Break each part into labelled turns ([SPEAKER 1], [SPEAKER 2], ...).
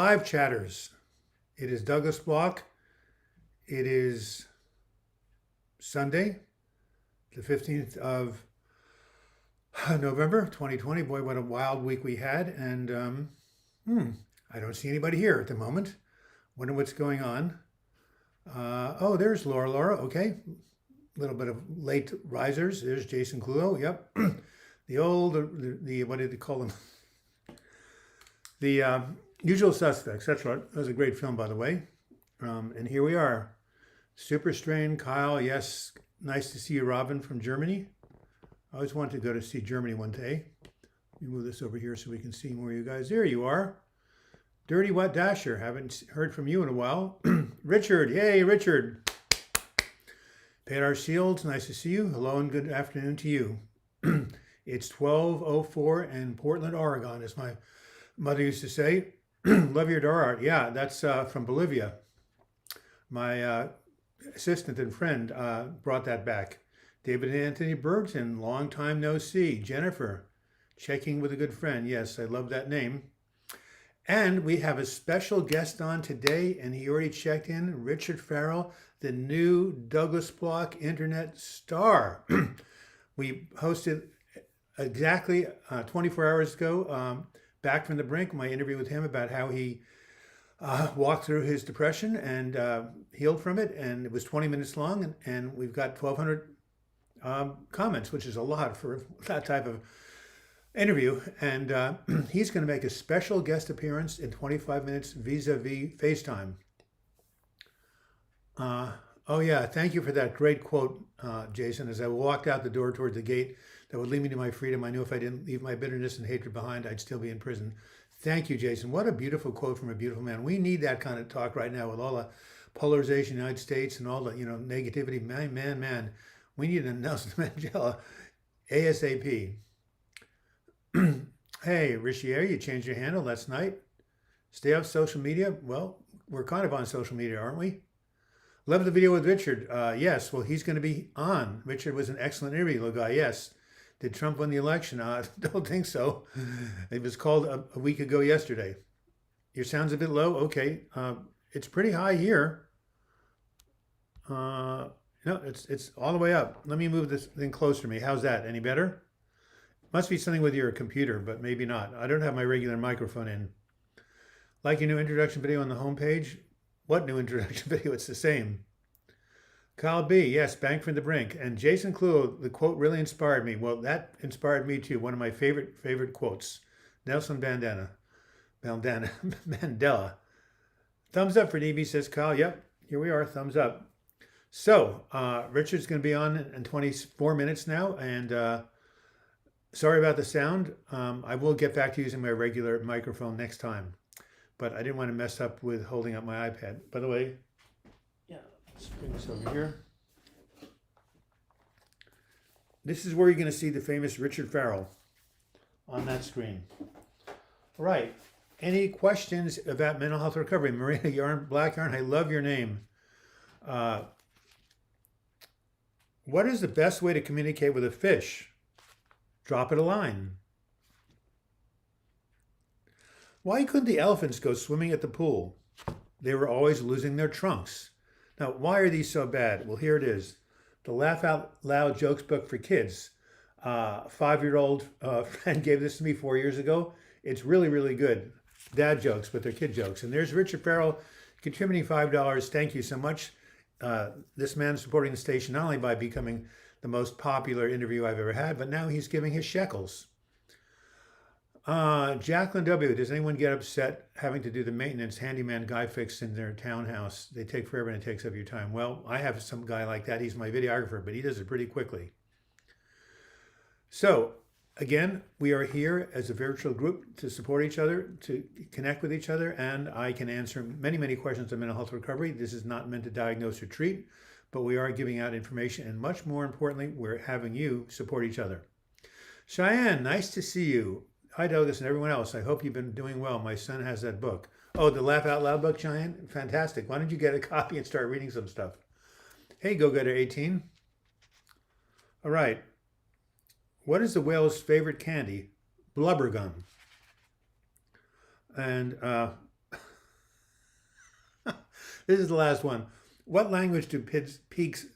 [SPEAKER 1] Live chatters. It is Douglas Bloch. It is Sunday, the 15th of November 2020. Boy, what a wild week we had. And I don't see anybody here at the moment. Wonder what's going on. Oh, there's Laura. Okay. A little bit of late risers. There's Jason Clulo. Yep. the what did they call them? The Usual Suspects. That's right. That was a great film, by the way. And here we are. Super Strain, Kyle. Yes. Nice to see you, Robin, from Germany. I always wanted to go to see Germany one day. Let me move this over here so we can see more of you guys. There you are. Dirty Wet Dasher. Haven't heard from you in a while. Richard. Yay, Richard. Pedar Shields. Nice to see you. Hello and good afternoon to you. It's 12:04 in Portland, Oregon, as my mother used to say. Love your door art. Yeah, that's from Bolivia. My assistant and friend brought that back. David Anthony Bergson, long time no see. Jennifer, checking with a good friend. Yes, I love that name. And we have a special guest on today, and he already checked in. Richard Farrell, the new Douglas Bloch internet star. We hosted exactly 24 hours ago, back from the brink, my interview with him about how he walked through his depression and healed from it. And it was 20 minutes long, and we've got 1,200 comments, which is a lot for that type of interview. And he's going to make a special guest appearance in 25 minutes vis-a-vis FaceTime. Oh yeah, thank you for that great quote, Jason. As I walked out the door toward the gate that would lead me to my freedom, I knew if I didn't leave my bitterness and hatred behind, I'd still be in prison. Thank you, Jason. What a beautiful quote from a beautiful man. We need that kind of talk right now with all the polarization in the United States and all the negativity. Man. We need a Nelson Mandela ASAP. Hey, Richier, you changed your handle last night. Stay off social media. Well, we're kind of on social media, aren't we? Love the video with Richard. Yes, well, he's going to be on. Richard was an excellent interview, little guy. Yes. Did Trump win the election? I don't think so. It was called a week ago yesterday. Your sound's a bit low? Okay. It's pretty high here. No, it's all the way up. Let me move this thing closer to me. How's that? Any better? Must be something with your computer, but maybe not. I don't have my regular microphone in. Like your new introduction video on the homepage? What new introduction video? It's the same. Kyle B, yes, Bank from the Brink. And Jason Clue, the quote really inspired me. Well, that inspired me too. One of my favorite quotes. Nelson Mandela. Thumbs up for DB, says Kyle. Yep, here we are, thumbs up. So, Richard's going to be on in 24 minutes now. And sorry about the sound. I will get back to using my regular microphone next time. But I didn't want to mess up with holding up my iPad. By the way, let's bring this over here. This is where you're going to see the famous Richard Farrell on that screen. All right. Any questions about mental health recovery? Marina Black Yarn, I love your name. What is the best way to communicate with a fish? Drop it a line. Why couldn't the elephants go swimming at the pool? They were always losing their trunks. Now, why are these so bad? Well, here it is. The Laugh Out Loud Jokes book for kids. 5-year-old friend gave this to me 4 years ago. It's really, really good. Dad jokes, but they're kid jokes. And there's Richard Farrell contributing $5. Thank you so much. This man supporting the station not only by becoming the most popular interview I've ever had, but now he's giving his shekels. Jacqueline W. Does anyone get upset having to do the maintenance handyman guy fix in their townhouse? They take forever and it takes up your time. Well, I have some guy like that. He's my videographer, but he does it pretty quickly. So, again, we are here as a virtual group to support each other, to connect with each other, and I can answer many questions on mental health recovery. This is not meant to diagnose or treat, but we are giving out information, and much more importantly, we're having you support each other. Cheyenne, nice to see you. Hi, Douglas and everyone else. I hope you've been doing well. My son has that book. Oh, the Laugh Out Loud book, Cheyenne? Fantastic. Why don't you get a copy and start reading some stuff? Hey, Go-Getter 18. All right. What is the whale's favorite candy? Blubber gum. And This is the last one. What language do pigs,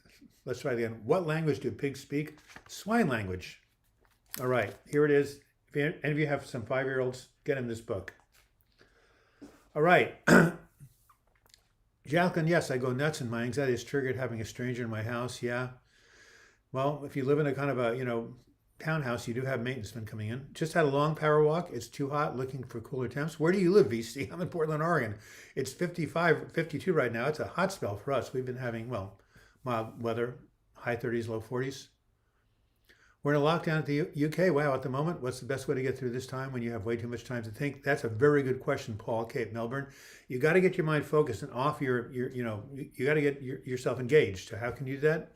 [SPEAKER 1] let's try it again. What language do pigs speak? Swine language. All right, here it is. If any of you have some 5-year-olds, get them this book. All right. Jacqueline, yes, I go nuts and my anxiety is triggered having a stranger in my house. Yeah. Well, if you live in a kind of a, townhouse, you do have maintenance men coming in. Just had a long power walk. It's too hot, looking for cooler temps. Where do you live, VC? I'm in Portland, Oregon. It's 55, 52 right now. It's a hot spell for us. We've been having, mild weather, high 30s, low 40s. We're in a lockdown at the UK. Wow, at the moment, what's the best way to get through this time when you have way too much time to think? That's a very good question, Paul, Cape Melbourne. You got to get your mind focused and off you got to get yourself engaged. So how can you do that?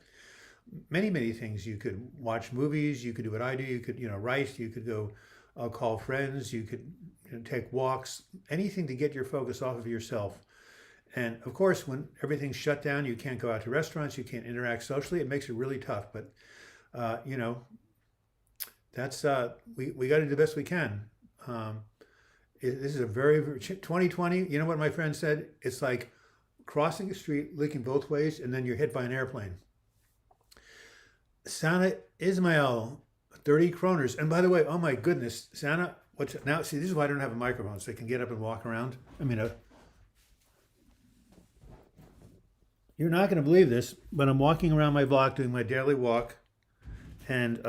[SPEAKER 1] Many things. You could watch movies. You could do what I do. You could, write. You could go call friends. You could take walks. Anything to get your focus off of yourself. And of course, when everything's shut down, you can't go out to restaurants. You can't interact socially. It makes it really tough. But that's we got to do the best we can. This is a very 2020. You know what my friend said? It's like crossing a street, looking both ways, and then you're hit by an airplane. Santa Ismail, 30 kroners. And by the way, oh my goodness, Santa, now? See, this is why I don't have a microphone, so I can get up and walk around. You're not going to believe this, but I'm walking around my block doing my daily walk, and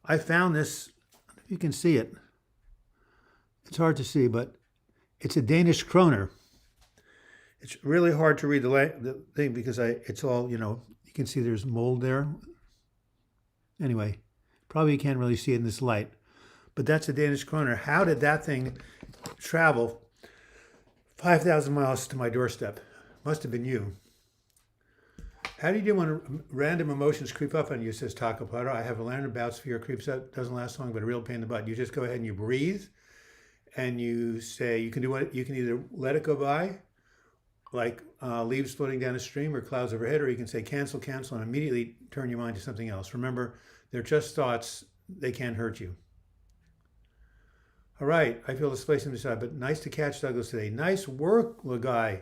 [SPEAKER 1] I found this. I don't know if you can see it. It's hard to see, but it's a Danish kroner. It's really hard to read the thing because it's all, you can see there's mold there. Anyway, probably you can't really see it in this light, but that's a Danish kroner. How did that thing travel 5,000 miles to my doorstep? Must have been you. How do you do when random emotions creep up on you, says Taco Plato? I have a random bouts fear creeps up, doesn't last long, but a real pain in the butt. You just go ahead and you breathe and you say, you can either let it go by, like leaves floating down a stream or clouds overhead, or you can say cancel, and immediately turn your mind to something else. Remember, they're just thoughts. They can't hurt you. All right, I feel displaced on the side, but nice to catch Douglas today. Nice work, Lagai.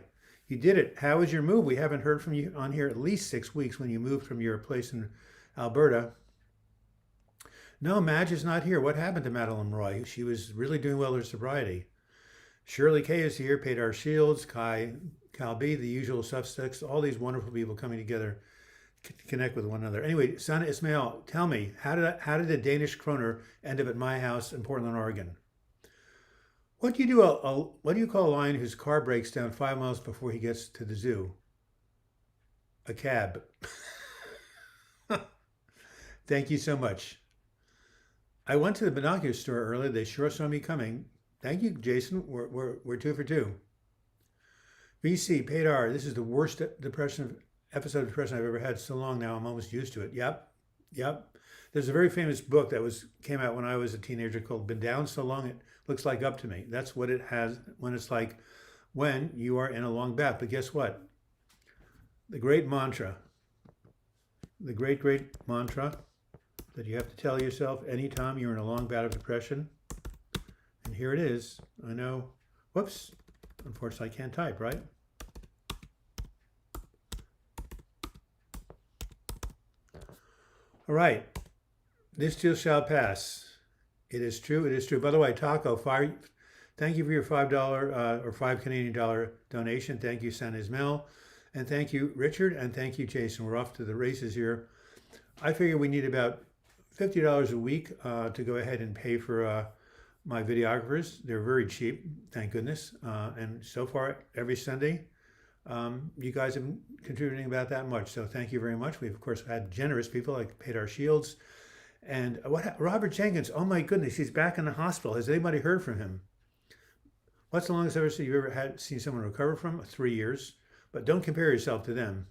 [SPEAKER 1] You did it. How was your move? We haven't heard from you on here at least 6 weeks when you moved from your place in Alberta. No, Madge is not here. What happened to Madeline Roy? She was really doing well with her sobriety. Shirley K is here. Pedar Shields, Cal B, the usual suspects. All these wonderful people coming together to connect with one another. Anyway, Sana Ismail, tell me, how did a Danish kroner end up at my house in Portland, Oregon? What do you do? What do you call a lion whose car breaks down 5 miles before he gets to the zoo? A cab. Thank you so much. I went to the binocular store earlier. They sure saw me coming. Thank you, Jason. We're 2 for 2. VC, Pedar, this is the worst episode of depression I've ever had. So long now, I'm almost used to it. Yep. There's a very famous book that came out when I was a teenager called Been Down So Long It Looks Like Up to Me. That's what it has when it's like when you are in a long bath. But guess what? The great mantra, the great mantra that you have to tell yourself anytime you're in a long bout of depression. And here it is. I know. Whoops. Unfortunately, I can't type, right? All right. This too shall pass. It is true. It is true. By the way, Taco, thank you for your $5 or $5 Canadian dollar donation. Thank you, San Ismail. And thank you, Richard. And thank you, Jason. We're off to the races here. I figure we need about $50 a week to go ahead and pay for my videographers. They're very cheap, thank goodness. And so far, every Sunday, you guys have been contributing about that much. So thank you very much. We've, of course, had generous people like Pedar Shields. And Robert Jenkins, oh my goodness, he's back in the hospital. Has anybody heard from him? What's the longest you've ever seen someone recover from? 3 years. But don't compare yourself to them.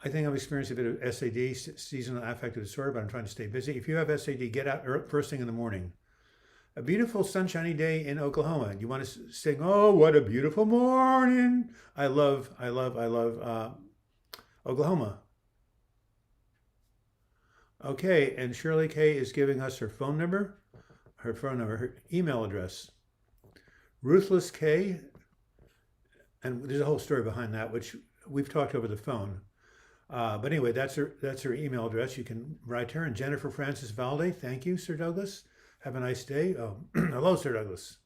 [SPEAKER 1] I think I've experienced a bit of SAD, seasonal affective disorder, but I'm trying to stay busy. If you have SAD, get out first thing in the morning. A beautiful sunshiny day in Oklahoma. You want to sing, oh, what a beautiful morning. I love Oklahoma. Okay, and Shirley K is giving us her phone number, her email address. Ruthless K, and there's a whole story behind that, which we've talked over the phone. But anyway, that's her email address. You can write her. And Jennifer Francis Valde, thank you, Sir Douglas. Have a nice day. Oh, hello, Sir Douglas.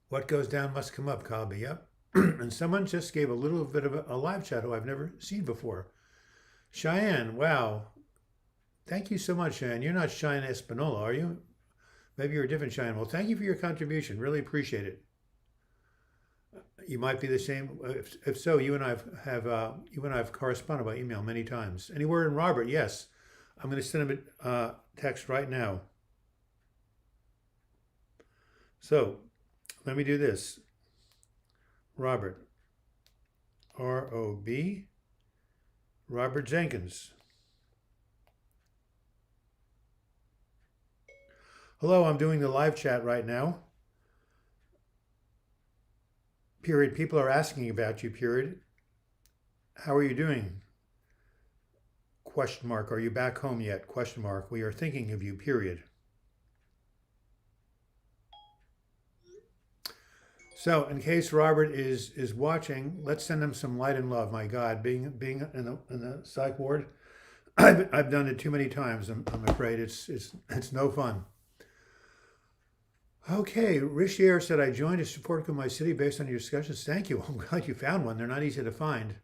[SPEAKER 1] What goes down must come up, Colby. Yep. And someone just gave a little bit of a live chat who I've never seen before. Cheyenne, wow. Thank you so much, Cheyenne. You're not Cheyenne Espinola, are you? Maybe you're a different Cheyenne. Well, thank you for your contribution. Really appreciate it. You might be the same. If so, you and I have corresponded by email many times. Any word in Robert? Yes. I'm going to send him a text right now. So let me do this. Robert, R-O-B, Robert Jenkins. Hello, I'm doing the live chat right now. Period. People are asking about you, period. How are you doing? Question mark. Are you back home yet? Question mark. We are thinking of you, period. So in case Robert is watching, let's send him some light and love. My God, being in the psych ward, I've done it too many times. I'm afraid it's no fun. Okay, Richier said, I joined a support group in my city based on your discussions. Thank you. I'm glad you found one. They're not easy to find.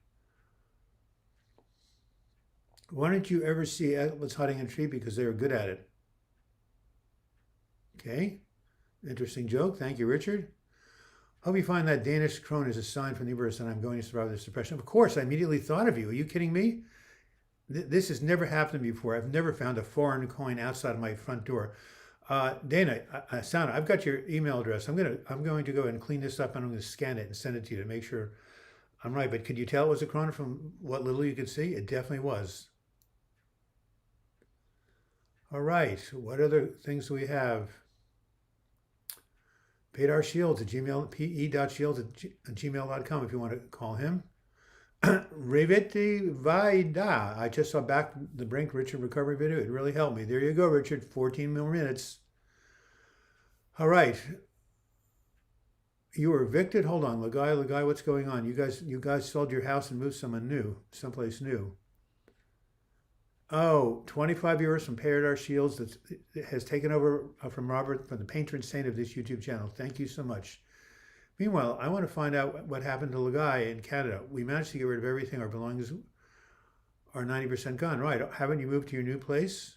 [SPEAKER 1] Why don't you ever see elephants hiding in a tree? Because they are good at it. Okay, interesting joke. Thank you, Richard. Hope you find that Danish crone is a sign from the universe and I'm going to survive this depression. Of course, I immediately thought of you. Are you kidding me? This has never happened before. I've never found a foreign coin outside of my front door. Dana, Sana, I've got your email address. I'm going to go and clean this up and I'm going to scan it and send it to you to make sure I'm right. But could you tell it was a krona from what little you could see? It definitely was. All right. What other things do we have? Pedar at Gmail, pe.shields@gmail.com if you want to call him. Reviti Vaida. I just saw Back the Brink Richard recovery video. It really helped me. There you go, Richard. 14 more minutes. All right. You were evicted? Hold on. Lagai, what's going on? You guys sold your house and moved someplace new. Oh, 25 years from Paradise Shields that has taken over from Robert, from the patron saint of this YouTube channel. Thank you so much. Meanwhile, I want to find out what happened to Lagai in Canada. We managed to get rid of everything. Our belongings are 90% gone. Right. Haven't you moved to your new place?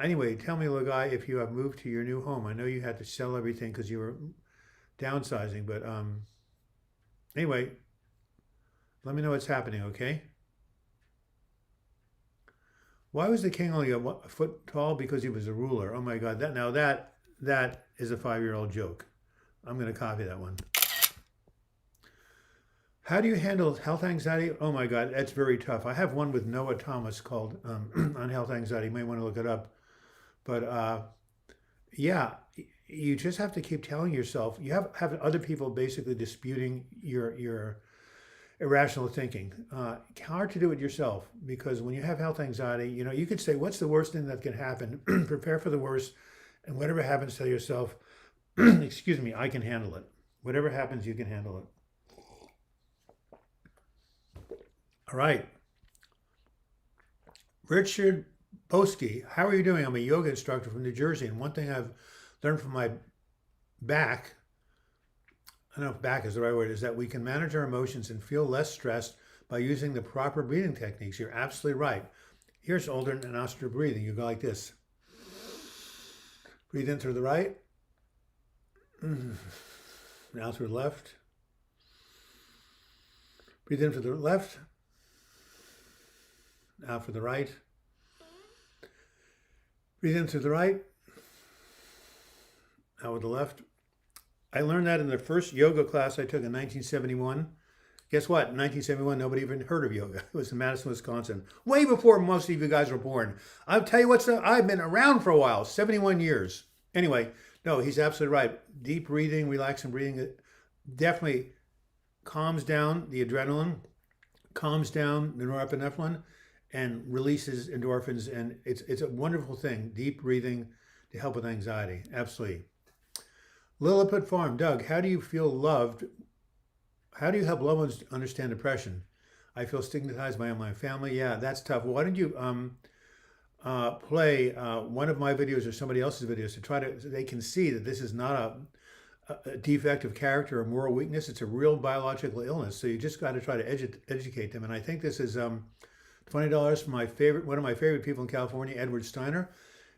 [SPEAKER 1] Anyway, tell me, Lagai, if you have moved to your new home. I know you had to sell everything because you were downsizing, but anyway, let me know what's happening, okay? Why was the king only a foot tall? Because he was a ruler. Oh my God! That is a 5-year-old joke. I'm going to copy that one. How do you handle health anxiety? Oh my God, that's very tough. I have one with Noah Thomas called on health anxiety. You may want to look it up. But yeah, you just have to keep telling yourself. You have other people basically disputing your irrational thinking. Hard to do it yourself because when you have health anxiety, you could say, what's the worst thing that can happen? Prepare for the worst. And whatever happens, tell yourself, excuse me, I can handle it. Whatever happens, you can handle it. All right. Richard Boski, how are you doing? I'm a yoga instructor from New Jersey. And one thing I've learned from my back, I don't know if back is the right word, is that we can manage our emotions and feel less stressed by using the proper breathing techniques. You're absolutely right. Here's alternate and nostril breathing. You go like this. Breathe in through the right. Now through the left. Breathe in through the left. Out for the right. Breathe in through the right. Out with the left. I learned that in the first yoga class I took in 1971. Guess what? In 1971, nobody even heard of yoga. It was in Madison, Wisconsin. Way before most of you guys were born. I'll tell you I've been around for a while, 71 years. Anyway, no, he's absolutely right. Deep breathing, relaxing breathing, it definitely calms down the adrenaline, calms down the norepinephrine, and releases endorphins, and it's a wonderful thing. Deep breathing to help with anxiety. Absolutely. Lilliput Farm, Doug, how do you feel loved? How do you help loved ones understand depression? I feel stigmatized by my family. Yeah, that's tough. Why don't you play one of my videos or somebody else's videos to try to, so they can see that this is not a defect of character or moral weakness. It's a real biological illness. So you just got to try to educate them. And I think this is $20 from one of my favorite people in California, Edward Steiner,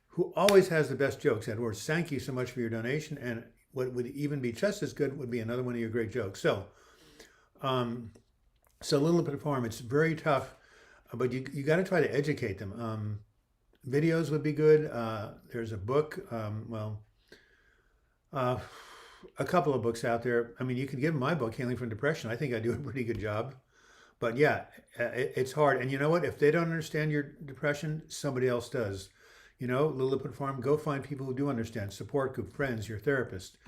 [SPEAKER 1] who always has the best jokes. Edward, thank you so much for your donation. And what would even be just as good would be another one of your great jokes. So, Lilliput Farm, it's very tough, but you got to try to educate them. Videos would be good. There's a book, a couple of books out there. I mean, you could give them my book, Healing from Depression. I think I do a pretty good job. But yeah, it's hard. And you know what? If they don't understand your depression, somebody else does. You know, Lilliput Farm, go find people who do understand. Support group, friends, your therapist.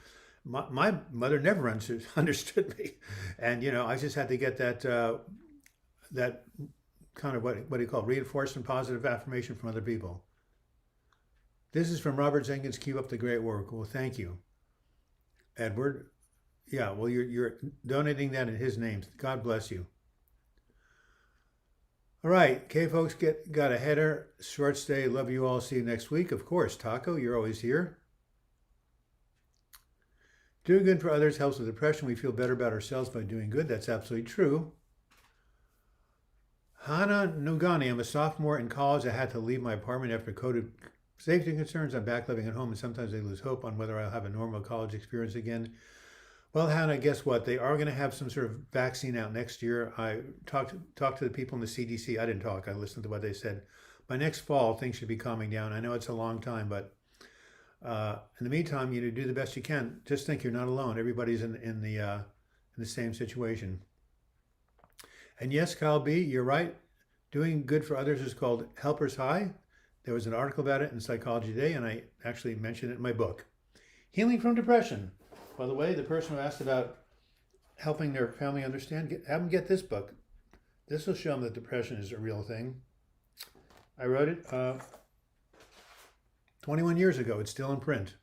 [SPEAKER 1] My mother never understood me. And, you know, I just had to get that kind of what do you call it? Reinforcement positive affirmation from other people. This is from Robert Jenkins. Keep up the great work. Well, thank you, Edward. Yeah, well, you're donating that in his name. God bless you. All right, okay, folks, got a header. Short stay. Love you all. See you next week. Of course, Taco, you're always here. Doing good for others helps with depression. We feel better about ourselves by doing good. That's absolutely true. Hana Nugani, I'm a sophomore in college. I had to leave my apartment after COVID safety concerns. I'm back living at home, and sometimes I lose hope on whether I'll have a normal college experience again. Well, Hannah, guess what? They are going to have some sort of vaccine out next year. I talked to the people in the CDC. I didn't talk. I listened to what they said. By next fall, things should be calming down. I know it's a long time, but in the meantime, you do the best you can. Just think you're not alone. Everybody's in the same situation. And yes, Kyle B., you're right. Doing good for others is called Helper's High. There was an article about it in Psychology Today, and I actually mentioned it in my book. Healing from Depression. By the way, the person who asked about helping their family understand, have them get this book. This will show them that depression is a real thing. I wrote it 21 years ago. It's still in print.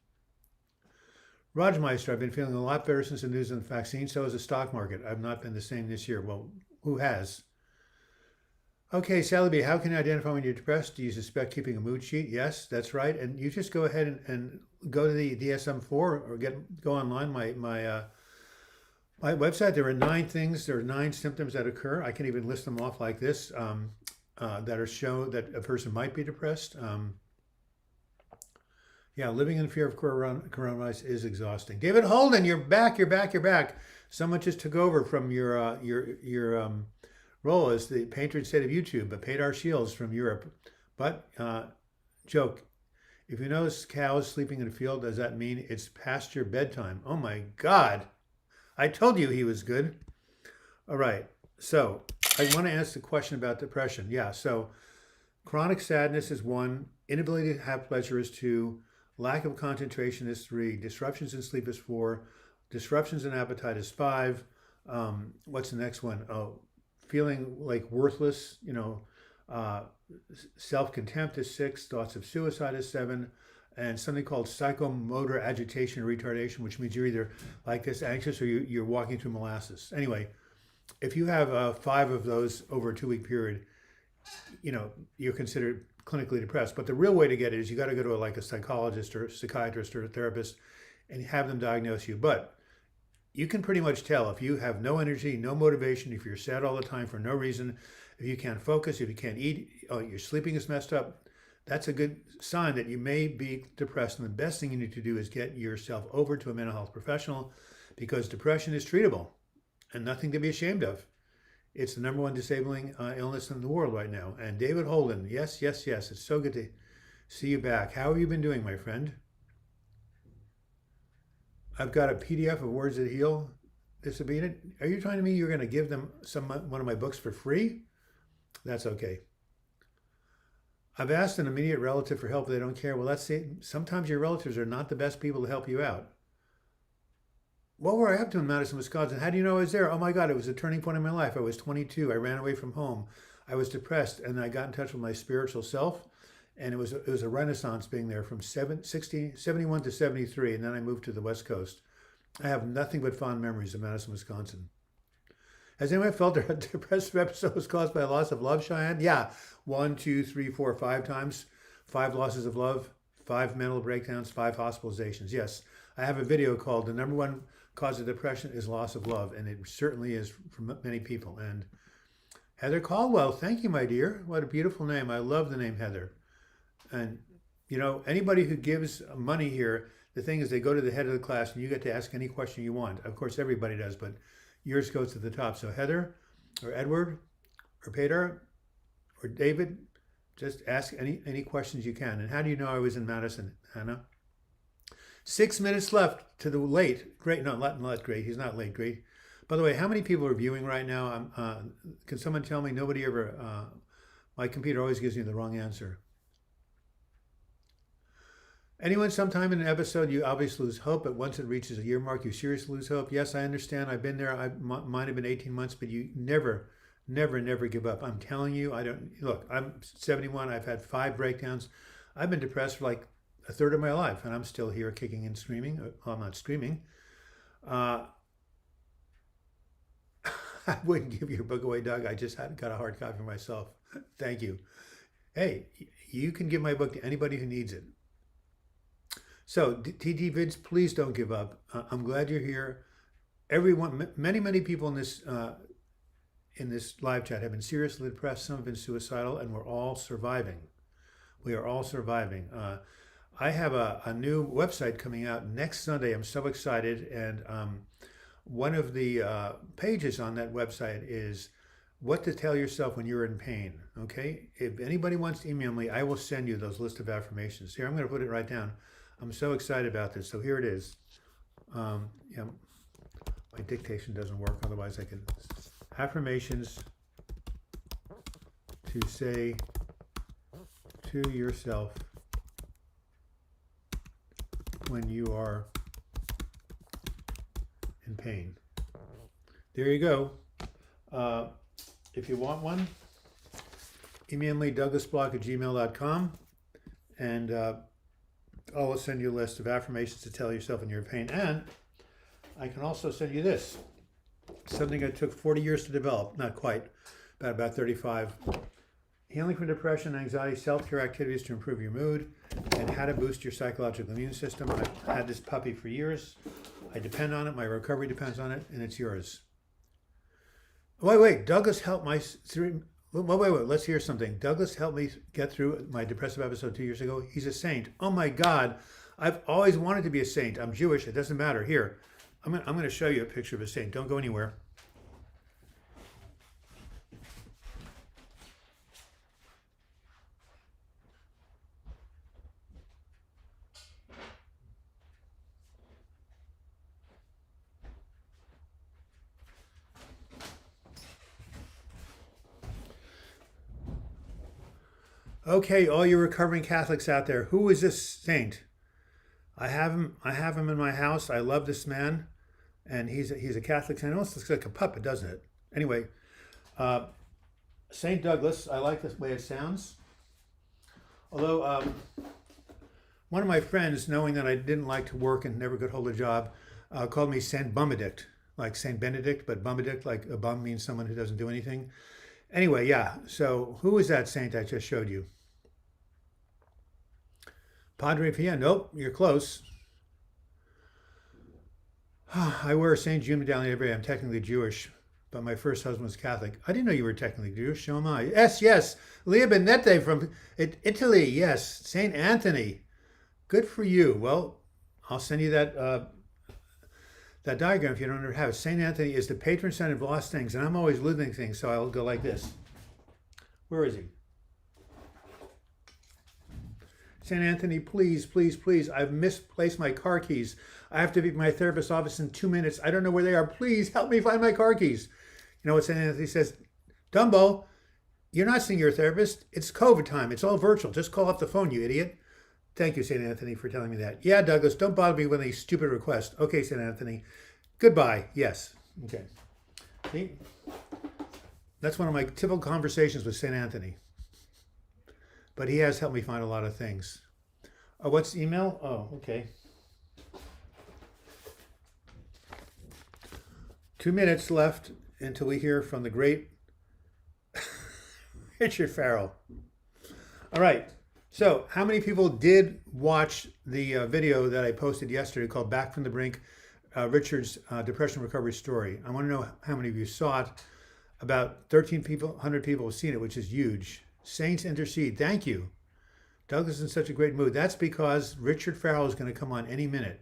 [SPEAKER 1] Rajmeister, I've been feeling a lot better since the news of the vaccine. So has the stock market. I've not been the same this year. Well, who has? Okay, Sally B, how can you identify when you're depressed? Do you suspect keeping a mood sheet? Yes, that's right. And you just go ahead and go to the DSM-4 or go online. My website. There are 9 things. There are 9 symptoms that occur. I can even list them off like this that are show that a person might be depressed. Yeah, living in fear of coronavirus is exhausting. David Holden, you're back. You're back. You're back. Someone just took over from your role as the patron saint of YouTube, but Padar Shields from Europe. But joke, if you notice cows sleeping in a field, does that mean it's past your bedtime? Oh my God. I told you he was good. All right. So I want to ask the question about depression. Yeah. So chronic sadness is 1. Inability to have pleasure is 2. Lack of concentration is 3. Disruptions in sleep is 4. Disruptions in appetite is 5. What's the next one? Oh, feeling like worthless, self-contempt is 6, thoughts of suicide is 7, and something called psychomotor agitation or retardation, which means you're either like this anxious or you're walking through molasses. Anyway, if you have 5 of those over a 2-week period, you're considered clinically depressed. But the real way to get it is you got to go to a psychologist or a psychiatrist or a therapist and have them diagnose you. But you can pretty much tell if you have no energy, no motivation, if you're sad all the time for no reason, if you can't focus, if you can't eat, your sleeping is messed up, that's a good sign that you may be depressed. And the best thing you need to do is get yourself over to a mental health professional, because depression is treatable and nothing to be ashamed of. It's the #1 disabling illness in the world right now. And David Holden, yes, yes, yes. It's so good to see you back. How have you been doing, my friend? I've got a PDF of Words That Heal. This will be in it. Are you trying to me you're going to give them one of my books for free? That's okay. I've asked an immediate relative for help. They don't care. Well, let's see. Sometimes your relatives are not the best people to help you out. What were I up to in Madison, Wisconsin? How do you know I was there? Oh my God, it was a turning point in my life. I was 22. I ran away from home. I was depressed, and I got in touch with my spiritual self, and it was a renaissance being there from 71 to 73, and then I moved to the West Coast. I have nothing but fond memories of Madison, Wisconsin. Has anyone felt their depressive episode was caused by a loss of love, Cheyenne? Yeah, 1, 2, 3, 4, 5 times. 5 losses of love, 5 mental breakdowns, 5 hospitalizations. Yes, I have a video called "The Number One Cause of Depression is Loss of Love," and it certainly is for many people. And Heather Caldwell, thank you, my dear. What a beautiful name. I love the name Heather. And, you know, anybody who gives money here, the thing is they go to the head of the class and you get to ask any question you want. Of course, everybody does, but yours goes to the top. So Heather or Edward or Peter or David, just ask any questions you can. And how do you know I was in Madison, Hannah? 6 minutes left to the late. Great. No, not great. He's not late. Great. By the way, how many people are viewing right now? Can someone tell me? Nobody ever, my computer always gives me the wrong answer. Anyone, sometime in an episode, you obviously lose hope, but once it reaches a year mark, you seriously lose hope. Yes, I understand. I've been there. Mine have been 18 months, but you never give up. I'm telling you, look, I'm 71. I've had 5 breakdowns. I've been depressed for like a third of my life, and I'm still here kicking and screaming. Well, I'm not screaming. I wouldn't give your book away, Doug. I just got a hard copy for myself. Thank you. Hey, you can give my book to anybody who needs it. So, TT Vids, please don't give up. I'm glad you're here. Everyone, many people in this live chat have been seriously depressed. Some have been suicidal, and we're all surviving. We are all surviving. I have a new website coming out next Sunday. I'm so excited, and one of the pages on that website is what to tell yourself when you're in pain, okay? If anybody wants to email me, I will send you those list of affirmations. Here, I'm going to put it right down. I'm so excited about this. So here it is. Yeah, my dictation doesn't work, otherwise I can. Affirmations to say to yourself when you are in pain. There you go. If you want one, email me douglasbloch@gmail.com, and I'll send you a list of affirmations to tell yourself when you're in pain. And I can also send you this, something that took 40 years to develop, not quite, but about 35. Healing from depression, anxiety, self-care activities to improve your mood, and how to boost your psychological immune system. I've had this puppy for years. I depend on it. My recovery depends on it, and it's yours. Wait. Douglas helped my wait. Let's hear something. Douglas helped me get through my depressive episode 2 years ago. He's a saint. Oh my God. I've always wanted to be a saint. I'm Jewish. It doesn't matter. Here, I'm going to show you a picture of a saint. Don't go anywhere. Okay, all you recovering Catholics out there, who is this saint? I have him in my house. I love this man, and he's a Catholic saint. It almost looks like a puppet, doesn't it? Anyway, Saint Douglas. I like the way it sounds. Although one of my friends, knowing that I didn't like to work and never could hold a job, called me Saint Bumedict, like Saint Benedict, but Bumedict, like a bum means someone who doesn't do anything. Anyway, yeah. So who is that saint I just showed you? Padre Pia? Nope, you're close. I wear a St. Jude medallion every day. I'm technically Jewish, but my first husband was Catholic. I didn't know you were technically Jewish. So am I. Yes. Leah Benette from Italy. Yes. St. Anthony. Good for you. Well, I'll send you that diagram if you don't already have it. St. Anthony is the patron saint of lost things, and I'm always losing things, so I'll go like this. Where is he? St. Anthony, please. I've misplaced my car keys. I have to be at my therapist's office in 2 minutes. I don't know where they are. Please help me find my car keys. You know what St. Anthony says? Dumbo, you're not seeing your therapist. It's COVID time. It's all virtual. Just call off the phone, you idiot. Thank you, St. Anthony, for telling me that. Yeah, Douglas, don't bother me with any stupid request. Okay, St. Anthony. Goodbye. Yes. Okay. See? That's one of my typical conversations with St. Anthony. But he has helped me find a lot of things. Oh, what's the email? Oh, okay. 2 minutes left until we hear from the great Richard Farrell. All right. So, how many people did watch the video that I posted yesterday called Back from the Brink, Richard's depression recovery story? I want to know how many of you saw it. About 1,300 people have seen it, which is huge. Saints intercede. Thank you. Douglas is in such a great mood. That's because Richard Farrell is going to come on any minute.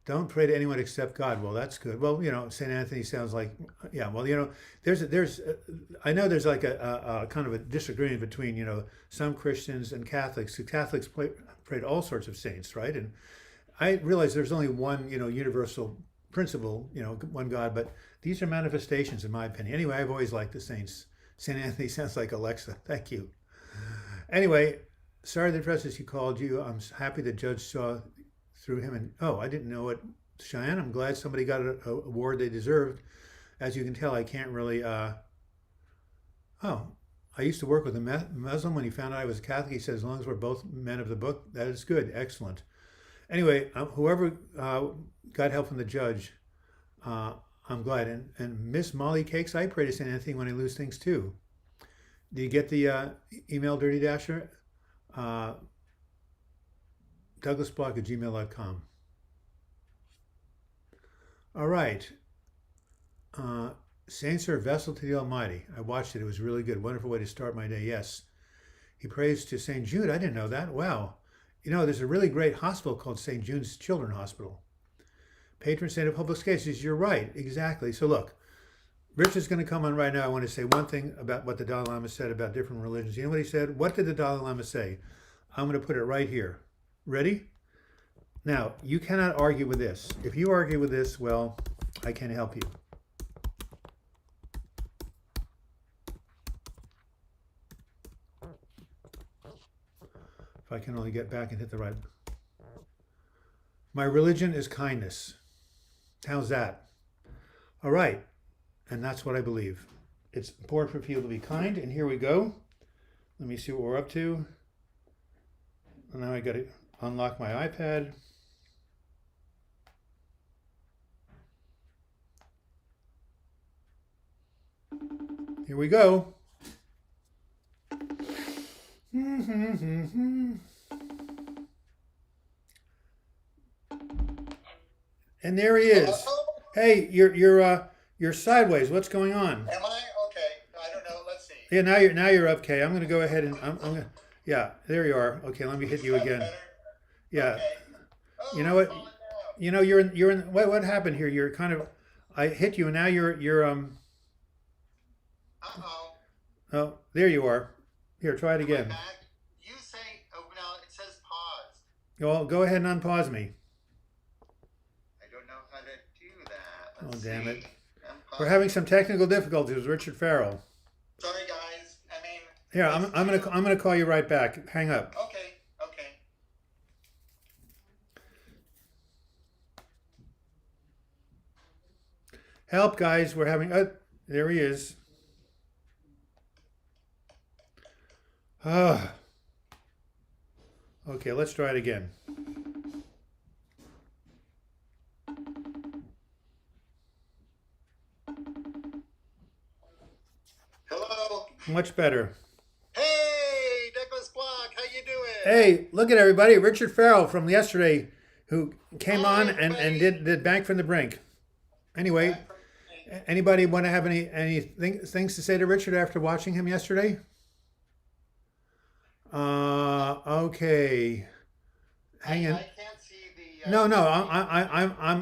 [SPEAKER 1] Don't pray to anyone except God. Well, that's good. Well, St. Anthony sounds like, yeah. Well, I know there's like a kind of a disagreement between, some Christians and Catholics. The Catholics pray to all sorts of saints, right? And I realize there's only one, universal principle, one God, but these are manifestations, in my opinion. Anyway, I've always liked the saints. St. Anthony sounds like Alexa. Thank you. Anyway, sorry the press you called you. I'm happy the judge saw through him. And I didn't know it. Cheyenne, I'm glad somebody got an award they deserved. As you can tell, I can't really, I used to work with a Muslim. When he found out I was a Catholic, he said, as long as we're both men of the book, that is good. Excellent. Anyway, whoever got help from the judge, I'm glad. And Miss Molly Cakes, I pray to St. Anthony when I lose things too. Do you get the email, Dirty Dasher? DouglasBloch@gmail.com. All right. Saints are a vessel to the Almighty. I watched it. It was really good. Wonderful way to start my day. Yes. He prays to St. Jude. I didn't know that. Wow. There's a really great hospital called St. Jude's Children's Hospital. Patron saint of public spaces. You're right. Exactly. So look, Rich is going to come on right now. I want to say one thing about what the Dalai Lama said about different religions. You know what he said? What did the Dalai Lama say? I'm going to put it right here. Ready? Now, you cannot argue with this. If you argue with this, well, I can't help you. If I can only get back and hit the right. My religion is kindness. How's that? All right. And that's what I believe. It's important for people to be kind. And here we go. Let me see what we're up to. And now I got to unlock my iPad. Here we go. And there he is.
[SPEAKER 2] Hello?
[SPEAKER 1] Hey, you're sideways. What's going on?
[SPEAKER 2] Am I? Okay. I don't know. Let's see.
[SPEAKER 1] Yeah, now you're up, Kay. I'm going to go ahead and I'm going to, yeah, there you are. Okay, let me hit you
[SPEAKER 2] Is that
[SPEAKER 1] again.
[SPEAKER 2] better?
[SPEAKER 1] Yeah.
[SPEAKER 2] Okay. Oh,
[SPEAKER 1] You know what?
[SPEAKER 2] it's falling down.
[SPEAKER 1] You're in what happened here? You're kind of I hit you and now you're
[SPEAKER 2] Uh-oh.
[SPEAKER 1] oh, there you are. Here, try it
[SPEAKER 2] Am I
[SPEAKER 1] again.
[SPEAKER 2] back? You say, oh, no, it says pause.
[SPEAKER 1] Well, go ahead and unpause me.
[SPEAKER 2] I don't know how to do that.
[SPEAKER 1] Oh,
[SPEAKER 2] Let's
[SPEAKER 1] damn
[SPEAKER 2] see.
[SPEAKER 1] it.
[SPEAKER 2] I'm
[SPEAKER 1] We're
[SPEAKER 2] pausing.
[SPEAKER 1] having some technical difficulties with Richard Farrell.
[SPEAKER 2] Sorry, guys. I mean,
[SPEAKER 1] Here, I'm gonna call you right back. Hang up.
[SPEAKER 2] okay. Okay.
[SPEAKER 1] Help, guys. We're having there he is. Ah. Okay, let's try it again.
[SPEAKER 2] Hello.
[SPEAKER 1] Much better.
[SPEAKER 2] Hey, Douglas Bloch. How you doing?
[SPEAKER 1] Hey, look at everybody. Richard Farrell from yesterday who came
[SPEAKER 2] Hi,
[SPEAKER 1] on and
[SPEAKER 2] everybody.
[SPEAKER 1] did Bank from the Brink. Anyway, anybody want to have any things to say to Richard after watching him yesterday? Okay. Hang in.
[SPEAKER 2] I can't see the.
[SPEAKER 1] No,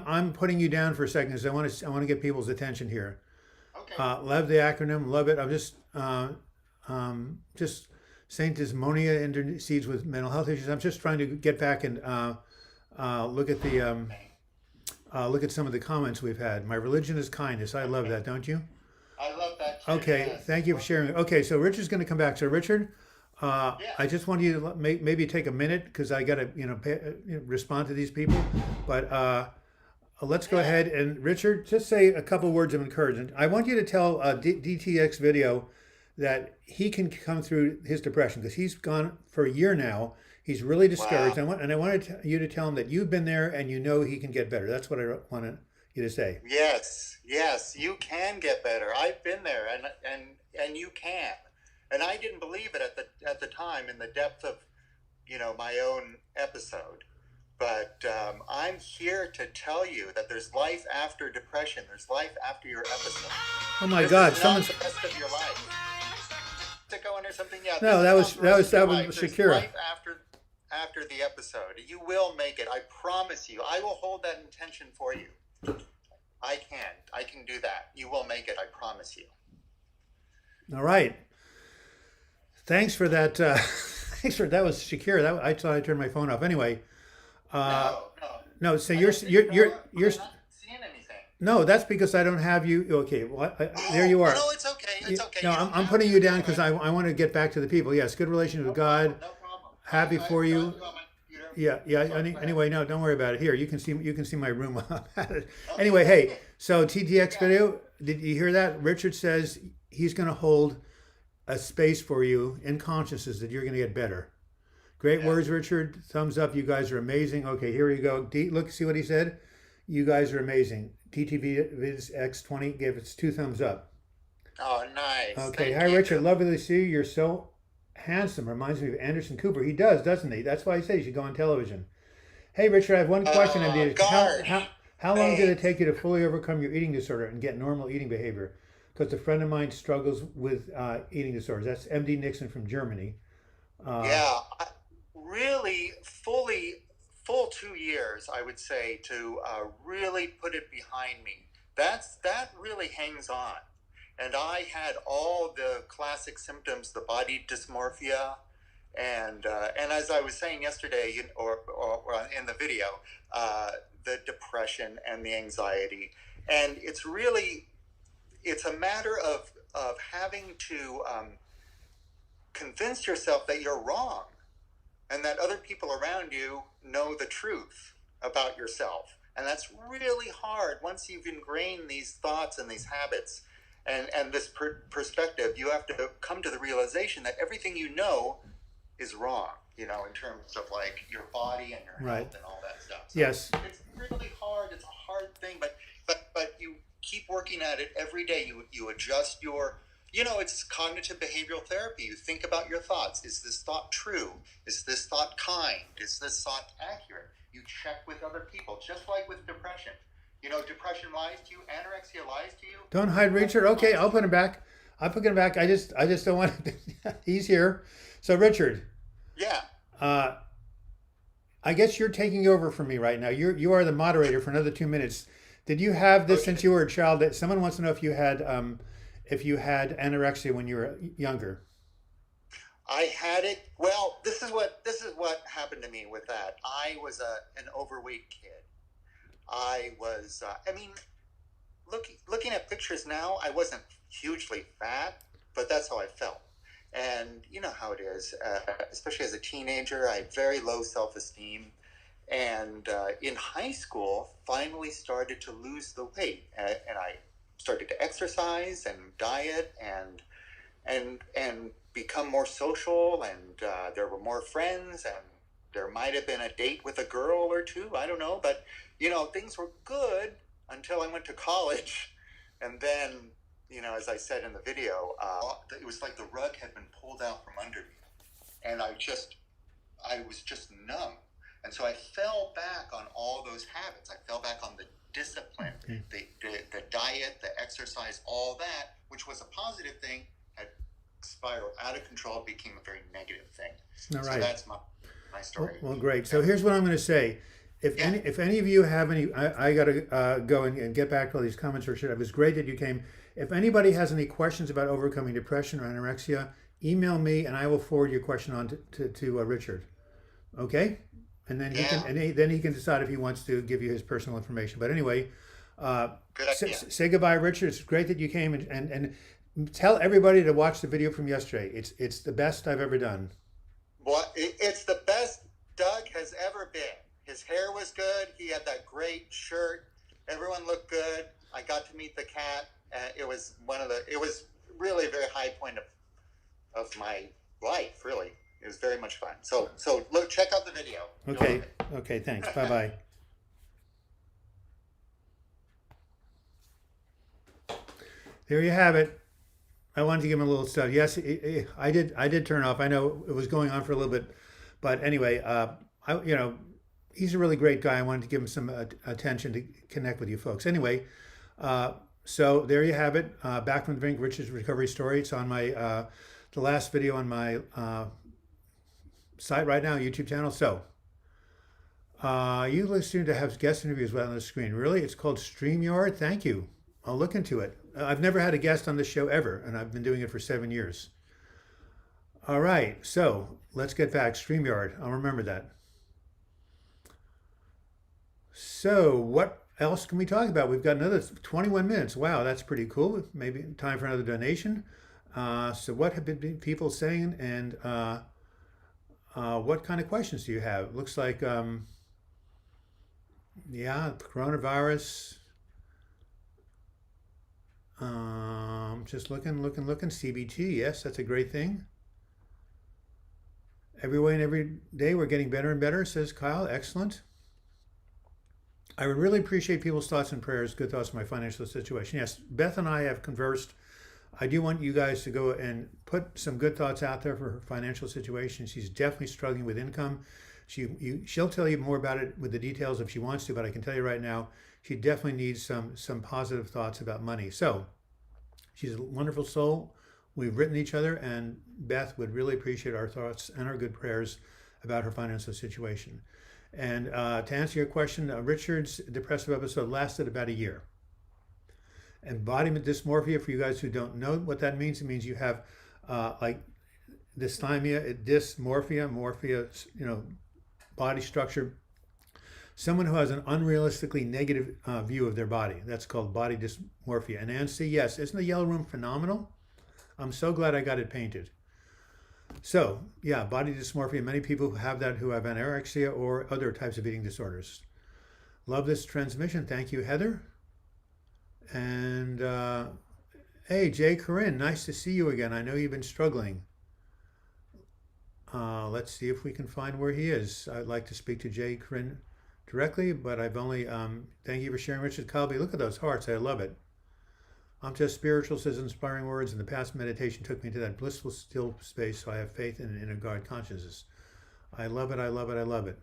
[SPEAKER 1] I'm putting you down for a second because I want to get people's attention here.
[SPEAKER 2] Okay.
[SPEAKER 1] Love the acronym, love it. I'm just Saint Desmonia intercedes with mental health issues. I'm just trying to get back and look at the look at some of the comments we've had. My religion is kindness. I love that, don't you?
[SPEAKER 2] I love that. Too,
[SPEAKER 1] Okay,
[SPEAKER 2] yes.
[SPEAKER 1] thank you for sharing. Okay, so Richard's going to come back. So Richard,
[SPEAKER 2] Yeah.
[SPEAKER 1] I just want you to maybe take a minute because I got to respond to these people. But let's go
[SPEAKER 3] Yeah.
[SPEAKER 1] ahead and Richard, just say a couple words of encouragement. I want you to tell DTX Video that he can come through his depression because he's gone for a year now. He's really discouraged.
[SPEAKER 3] Wow.
[SPEAKER 1] I wanted you to tell him that you've been there and you know he can get better. That's what I wanted you to say.
[SPEAKER 3] Yes, yes, you can get better. I've been there, and you can. And I didn't believe it at the time in the depth of my own episode. But I'm here to tell you that there's life after depression. There's life after your episode.
[SPEAKER 1] Oh my
[SPEAKER 3] This
[SPEAKER 1] God!
[SPEAKER 3] is not
[SPEAKER 1] Someone's
[SPEAKER 3] the rest of your life. To go into something, yeah. This
[SPEAKER 1] no.
[SPEAKER 3] is
[SPEAKER 1] That
[SPEAKER 3] not
[SPEAKER 1] was
[SPEAKER 3] the rest of your
[SPEAKER 1] that was
[SPEAKER 3] life. There's
[SPEAKER 1] Shakira.
[SPEAKER 3] life after the episode. You will make it. I promise you. I will hold that intention for you. I can. I can do that. You will make it. I promise you.
[SPEAKER 1] All right. Thanks for that. Thanks for that was Shakira. That I thought I turned my phone off. Anyway, uh,
[SPEAKER 3] No, no.
[SPEAKER 1] no. So
[SPEAKER 3] I don't think
[SPEAKER 1] you're
[SPEAKER 3] I'm not seeing anything.
[SPEAKER 1] no. That's because I don't have you. Okay. Well, there you are.
[SPEAKER 3] No, it's okay. It's okay.
[SPEAKER 1] No,
[SPEAKER 3] You don't
[SPEAKER 1] I'm
[SPEAKER 3] have
[SPEAKER 1] putting
[SPEAKER 3] to
[SPEAKER 1] you
[SPEAKER 3] do
[SPEAKER 1] down
[SPEAKER 3] it.
[SPEAKER 1] because I want to get back to the people. Yes, good relations with God.
[SPEAKER 3] No problem.
[SPEAKER 1] Happy
[SPEAKER 3] I've
[SPEAKER 1] for
[SPEAKER 3] got
[SPEAKER 1] you.
[SPEAKER 3] on my computer.
[SPEAKER 1] Yeah, yeah.
[SPEAKER 3] Sorry, go ahead.
[SPEAKER 1] Anyway, no, don't worry about it. Here, you can see my room.
[SPEAKER 3] Okay.
[SPEAKER 1] Anyway, hey. So TTX
[SPEAKER 3] Yeah.
[SPEAKER 1] Video, did you hear that? Richard says he's going to hold a space for you in consciousness that you're going to get better. Great
[SPEAKER 3] Yeah.
[SPEAKER 1] words, Richard. Thumbs up. You guys are amazing. Okay, here we go. Look, see what he said? You guys are amazing. TTV Viz X20 gave us 2 thumbs up.
[SPEAKER 3] Oh, nice.
[SPEAKER 1] Okay,
[SPEAKER 3] Thank
[SPEAKER 1] hi
[SPEAKER 3] you.
[SPEAKER 1] Richard. Lovely to see you. You're so handsome. Reminds me of Anderson Cooper. He does, doesn't he? That's why I say you should go on television. Hey Richard, I have one question. I need.
[SPEAKER 3] Gosh.
[SPEAKER 1] How long did it
[SPEAKER 3] Thanks.
[SPEAKER 1] take you to fully overcome your eating disorder and get normal eating behavior? Because a friend of mine struggles with eating disorders. That's MD Nixon from Germany. Uh,
[SPEAKER 3] Yeah, really full 2 years, I would say, to really put it behind me. That really hangs on. And I had all the classic symptoms, the body dysmorphia, and as I was saying yesterday, or in the video, the depression and the anxiety. And it's a matter of having to convince yourself that you're wrong and that other people around you know the truth about yourself. And that's really hard once you've ingrained these thoughts and these habits and this perspective. You have to come to the realization that everything you know is wrong, in terms of like your body and your
[SPEAKER 1] right.
[SPEAKER 3] health and all that stuff. So
[SPEAKER 1] Yes.
[SPEAKER 3] it's really hard. It's a hard thing, but you keep working at it every day. You adjust your, it's cognitive behavioral therapy. You think about your thoughts. Is this thought true? Is this thought kind? Is this thought accurate? You check with other people, just like with depression. Depression lies to you. Anorexia lies to you.
[SPEAKER 1] Don't hide Richard. Okay, I'll put him back. I'll put him back. I just don't want to. He's here. So Richard,
[SPEAKER 3] Yeah.
[SPEAKER 1] uh, I guess you're taking over for me right now. You are the moderator for another 2 minutes. Did you have this
[SPEAKER 3] Okay.
[SPEAKER 1] since you were a child? That someone wants to know if you had anorexia when you were younger.
[SPEAKER 3] I had it. Well, this is what happened to me with that. I was an overweight kid. I was. Looking at pictures now, I wasn't hugely fat, but that's how I felt. And you know how it is, especially as a teenager. I had very low self-esteem, and in high school, finally started to lose the weight, and I started to exercise and diet and become more social, and there were more friends, and there might have been a date with a girl or two. I don't know, but things were good until I went to college, and then as I said in the video, it was like the rug had been pulled out from under me, and I was just numb, and so I fell back on all those habits. I fell back on the discipline,
[SPEAKER 1] Okay.
[SPEAKER 3] the diet, the exercise, all that, which was a positive thing, had spiraled out of control, became a very negative thing.
[SPEAKER 1] All
[SPEAKER 3] So
[SPEAKER 1] right.
[SPEAKER 3] that's my story.
[SPEAKER 1] Well, great. So here's what I'm going to say. If any of you have any, I got to go and get back to all these comments or shit. It was great that you came. If anybody has any questions about overcoming depression or anorexia, email me and I will forward your question on to Richard. Okay? And then then he can decide if he wants to give you his personal information. But anyway,
[SPEAKER 3] Good idea.
[SPEAKER 1] say goodbye, Richard. It's great that you came and tell everybody to watch the video from yesterday. It's the best I've ever done.
[SPEAKER 3] It's the best Doug has ever been. His hair was good. He had that great shirt. Everyone looked good. I got to meet the cat. It was really a very high point of my life, really. It was very much fun. So look, check out the video.
[SPEAKER 1] Okay. Okay. Thanks. Bye bye. There you have it. I wanted to give him a little stuff. Yes, I did. I did turn off. I know it was going on for a little bit, but anyway, he's a really great guy. I wanted to give him some attention to connect with you folks. Anyway, so there you have it. Back from the brink, Richard's recovery story. It's on my the last video on my site right now, YouTube channel. So you listening to have guest interviews right on the screen. Really, it's called StreamYard. Thank you. I'll look into it. I've never had a guest on this show ever, and I've been doing it for 7 years. All right, so let's get back. StreamYard. I'll remember that. So what else can we talk about? We've got another 21 minutes. Wow, that's pretty cool. Maybe time for another donation. So what have been people saying, and what kind of questions do you have? Looks like, yeah, coronavirus. Just looking. CBT, yes, that's a great thing. Every way and every day we're getting better and better, says Kyle. Excellent. I would really appreciate people's thoughts and prayers, good thoughts on my financial situation. Yes, Beth and I have conversed. I do want you guys to go and put some good thoughts out there for her financial situation. She's definitely struggling with income. She'll tell you more about it with the details if she wants to, but I can tell you right now, she definitely needs some positive thoughts about money. So she's a wonderful soul. We've written each other, and Beth would really appreciate our thoughts and our good prayers about her financial situation. And to answer your question, Richard's depressive episode lasted about a year. Embodiment dysmorphia, for you guys who don't know what that means, it means you have like dysthymia, morphia, body structure. Someone who has an unrealistically negative view of their body. That's called body dysmorphia. And Nancy, yes, isn't the yellow room phenomenal? I'm so glad I got it painted. So, yeah, body dysmorphia. Many people who have that who have anorexia or other types of eating disorders. Love this transmission. Thank you, Heather. And, hey, Jay Corinne, nice to see you again. I know you've been struggling. Let's see if we can find where he is. I'd like to speak to Jay Corinne directly, but I've only, thank you for sharing, Richard Colby. Look at those hearts. I love it. I'm just spiritual, says inspiring words. In the past, meditation took me to that blissful, still space, so I have faith in an inner God consciousness. I love it. I love it. I love it.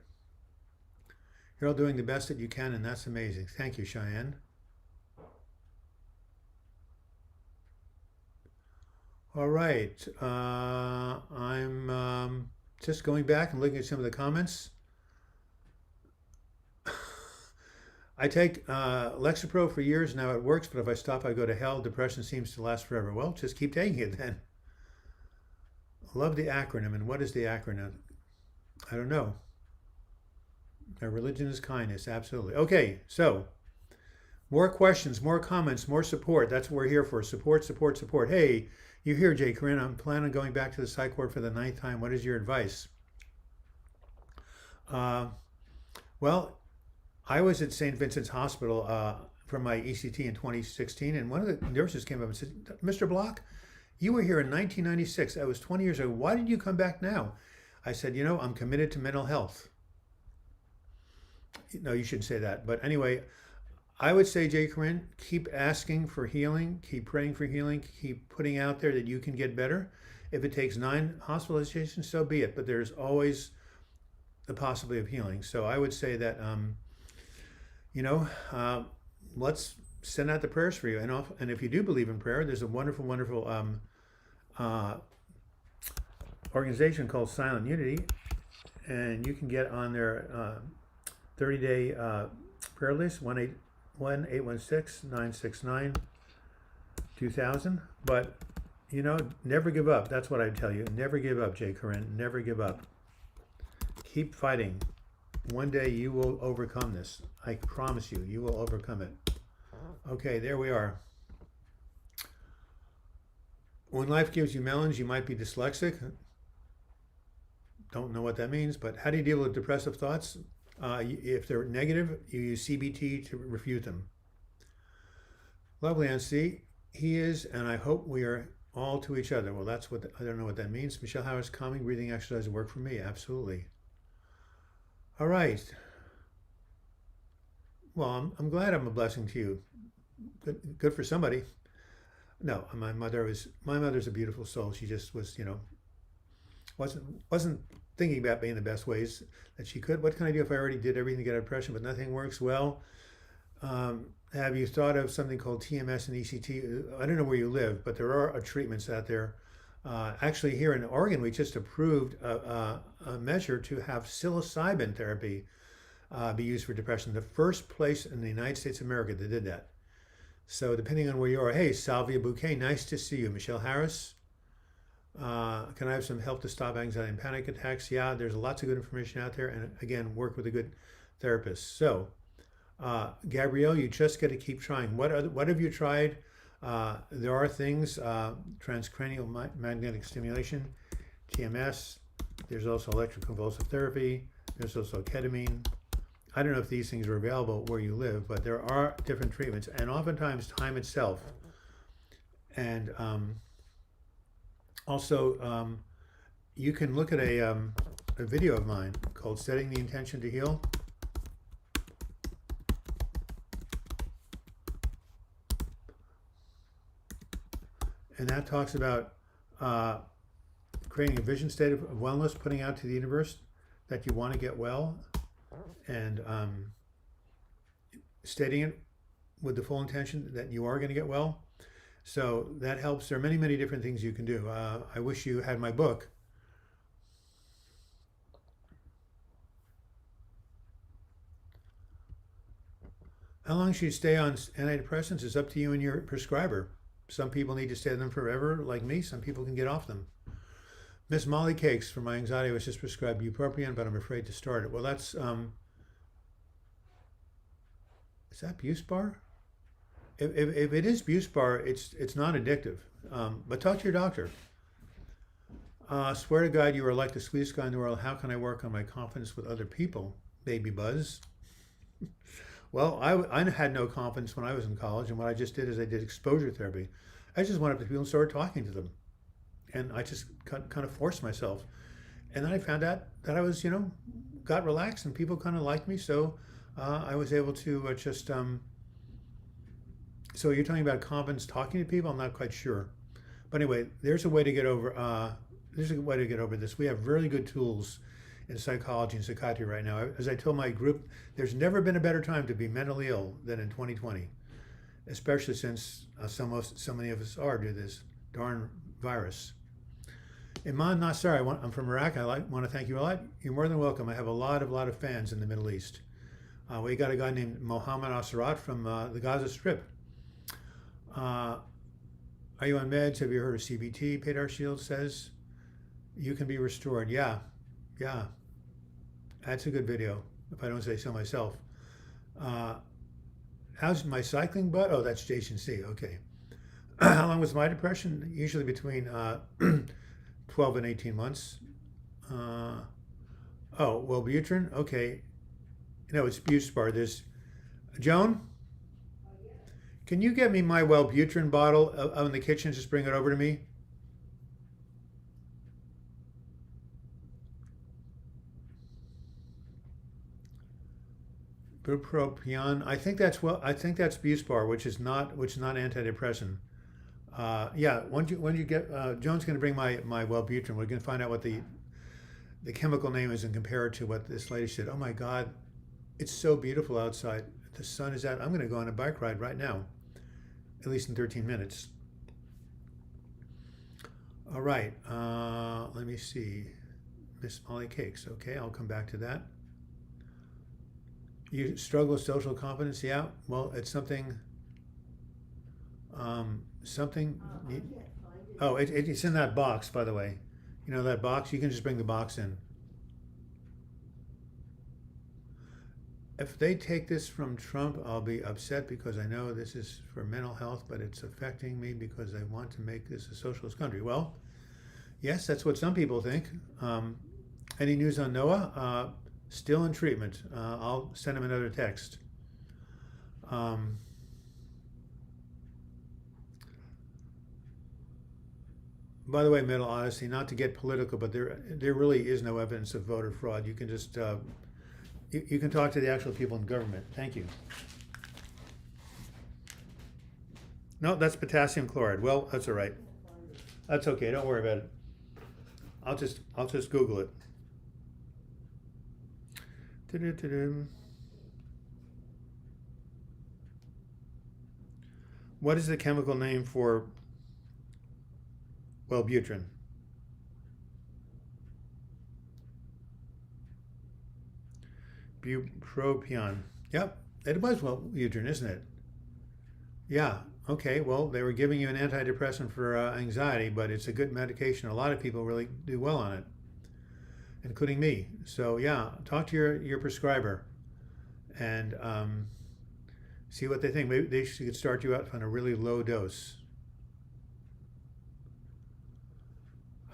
[SPEAKER 1] You're all doing the best that you can, and that's amazing. Thank you, Cheyenne. All right. I'm just going back and looking at some of the comments. I take Lexapro for years now. It works, but if I stop, I go to hell. Depression seems to last forever. Well, just keep taking it then. Love the acronym. And what is the acronym? I don't know. Our religion is kindness. Absolutely. Okay, so more questions, more comments, more support. That's what we're here for. Support, support, support. Hey, you're here, Jay Corinne. I'm planning on going back to the psych ward for the 9th time. What is your advice? Well, I was at St. Vincent's Hospital for my ECT in 2016, and one of the nurses came up and said, Mr. Bloch, you were here in 1996. That was 20 years ago. Why did you come back now? I said, I'm committed to mental health. No, you shouldn't say that. But anyway, I would say, Jay Corinne, keep asking for healing, keep praying for healing, keep putting out there that you can get better. If it takes 9 hospitalizations, so be it. But there's always the possibility of healing. So I would say that, let's send out the prayers for you. And if you do believe in prayer, there's a wonderful, wonderful organization called Silent Unity. And you can get on their 30-day prayer list, 1-816-969-2000. But, never give up. That's what I tell you. Never give up, Jay Corinne. Never give up. Keep fighting. One day you will overcome this. I promise you, you will overcome it. Okay, there we are. When life gives you melons, you might be dyslexic. Don't know what that means, but how do you deal with depressive thoughts? If they're negative, you use CBT to refute them. Lovely, and see, he is, and I hope we are all to each other. Well, that's what I don't know what that means. Michelle Harris, calming breathing exercise work for me. Absolutely. All right. Well, I'm glad I'm a blessing to you. Good for somebody. No, my mother's a beautiful soul. She just was, wasn't thinking about me in the best ways that she could. What can I do if I already did everything to get a depression, but nothing works? Well, have you thought of something called TMS and ECT? I don't know where you live, but there are treatments out there. Actually, here in Oregon, we just approved a measure to have psilocybin therapy be used for depression. The first place in the United States of America that did that. So depending on where you are, hey, Salvia Bouquet, nice to see you. Michelle Harris, can I have some help to stop anxiety and panic attacks? Yeah, there's lots of good information out there. And again, work with a good therapist. So, Gabrielle, you just got to keep trying. What have you tried? There are things, transcranial magnetic stimulation, TMS. There's also electroconvulsive therapy. There's also ketamine. I don't know if these things are available where you live, but there are different treatments, and oftentimes time itself. And also, you can look at a video of mine called Setting the Intention to Heal. And that talks about creating a vision state of wellness, putting out to the universe that you want to get well, and stating it with the full intention that you are going to get well. So that helps. There are many, many different things you can do. I wish you had my book. How long should you stay on antidepressants is up to you and your prescriber. Some people need to stay on them forever, like me. Some people can get off them. Miss Molly Cakes, for my anxiety, I was just prescribed bupropion, but I'm afraid to start it. Well, that's, is that Buspar? If it is Buspar, it's not addictive. But talk to your doctor. Swear to God, you are like the sweetest guy in the world. How can I work on my confidence with other people? Baby Buzz. Well, I had no confidence when I was in college, and what I just did is I did exposure therapy. I just went up to people and started talking to them. And I just kind of forced myself. And then I found out that I was, got relaxed and people kind of liked me. So I was able to so you're talking about confidence talking to people? I'm not quite sure. But anyway, there's a way to get over this. We have really good tools in psychology and psychiatry right now. As I told my group, there's never been a better time to be mentally ill than in 2020, especially since so many of us are due to this darn virus. Iman Nassar, I'm from Iraq. I want to thank you a lot. You're more than welcome. I have a lot of fans in the Middle East. We got a guy named Mohammed Assarat from the Gaza Strip. Are you on meds? Have you heard of CBT? Pedar Shield says you can be restored. Yeah. That's a good video, if I don't say so myself. How's my cycling butt? Oh, that's Jason C. Okay. How long was my depression? Usually between 12 and 18 months. Wellbutrin? Okay. No, it's Buspar. There's Joan? Can you get me my Wellbutrin bottle out in the kitchen? Just bring it over to me. Bupropion. I think that's Buspar, which is not antidepressant. When you get Joan's going to bring my Wellbutrin. We're going to find out what the chemical name is and compare it to what this lady said. Oh my God, it's so beautiful outside. The sun is out. I'm going to go on a bike ride right now, at least in 13 minutes. All right, let me see. Miss Molly Cakes. Okay, I'll come back to that. You struggle with social confidence? Yeah. Well, it's something. It's in that box, by the way. You know that box? You can just bring the box in. If they take this from Trump, I'll be upset because I know this is for mental health, but it's affecting me because I want to make this a socialist country. Well, yes, that's what some people think. Any news on Noah? Still in treatment. I'll send him another text. by the way, Middle Odyssey, not to get political, but there really is no evidence of voter fraud. You can just you can talk to the actual people in government. Thank you. No, that's potassium chloride. Well, that's all right. That's okay. Don't worry about it. I'll just Google it. What is the chemical name for Wellbutrin? Bupropion. Yep, it was Wellbutrin, isn't it? Yeah. Okay. Well, they were giving you an antidepressant for anxiety, but it's a good medication. A lot of people really do well on it, including me. So yeah, talk to your prescriber and see what they think. Maybe they should start you out on a really low dose.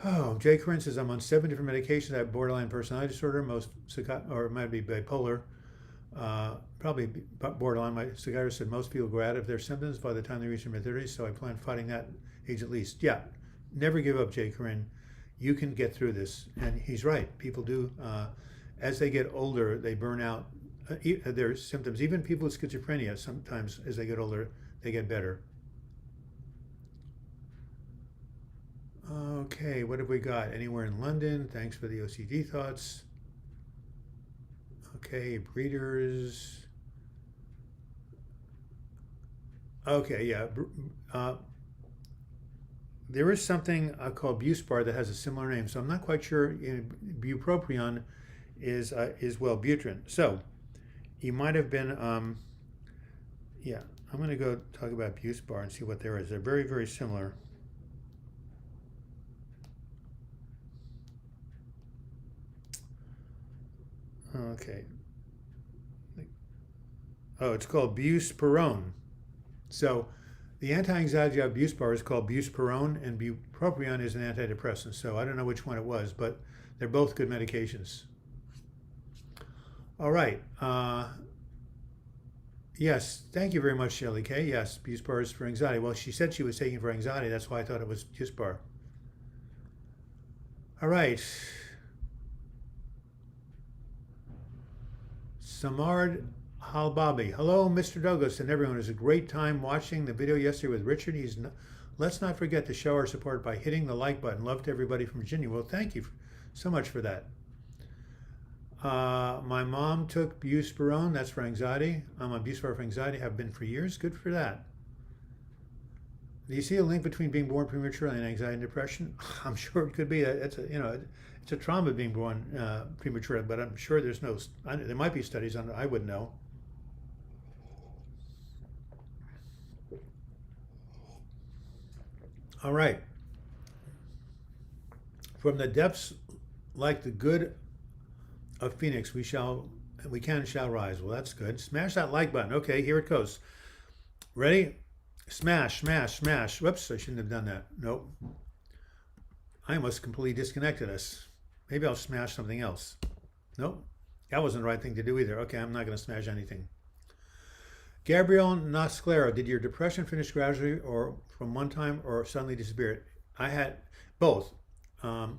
[SPEAKER 1] Oh, Jay Corinne says, I'm on 7 different medications. I have borderline personality disorder, or it might be bipolar. Probably borderline. My psychiatrist said most people go out of their symptoms by the time they reach their mid-30s, so I plan fighting that age at least. Yeah, never give up, Jay Corinne. You can get through this. And he's right. People do, as they get older, they burn out their symptoms. Even people with schizophrenia, sometimes as they get older, they get better. Okay, what have we got? Anywhere in London? Thanks for the OCD thoughts. Okay, breeders. Okay, yeah. There is something called Buspar that has a similar name, so I'm not quite sure. Bupropion is Wellbutrin. So you might have been, yeah. I'm going to go talk about Buspar and see what there is. They're very, very similar. Okay. Oh, it's called buspirone. So the anti-anxiety of Buspar is called buspirone, and bupropion is an antidepressant. So I don't know which one it was, but they're both good medications. All right. Yes, thank you very much, Shelley K. Yes, Buspar is for anxiety. Well, she said she was taking it for anxiety. That's why I thought it was Buspar. All right. Samard Halbabi. Hello, Mr. Douglas and everyone. It was a great time watching the video yesterday with Richard. Let's not forget to show our support by hitting the like button. Love to everybody from Virginia. Well, thank you so much for that. My mom took buspirone. That's for anxiety. I'm on Buspar for anxiety. Have been for years. Good for that. Do you see a link between being born prematurely and anxiety and depression? I'm sure it could be. It's a trauma being born prematurely, but I'm sure there's no. There might be studies on it. I wouldn't know. All right. From the depths, like the good of Phoenix, we shall rise. Well, that's good. Smash that like button. Okay, here it goes. Ready? Smash, smash, smash. Whoops, I shouldn't have done that. Nope. I almost completely disconnected us. Maybe I'll smash something else. Nope. That wasn't the right thing to do either. Okay, I'm not going to smash anything. Gabrielle Nasclero, did your depression finish gradually or from one time or suddenly disappeared? I had both. In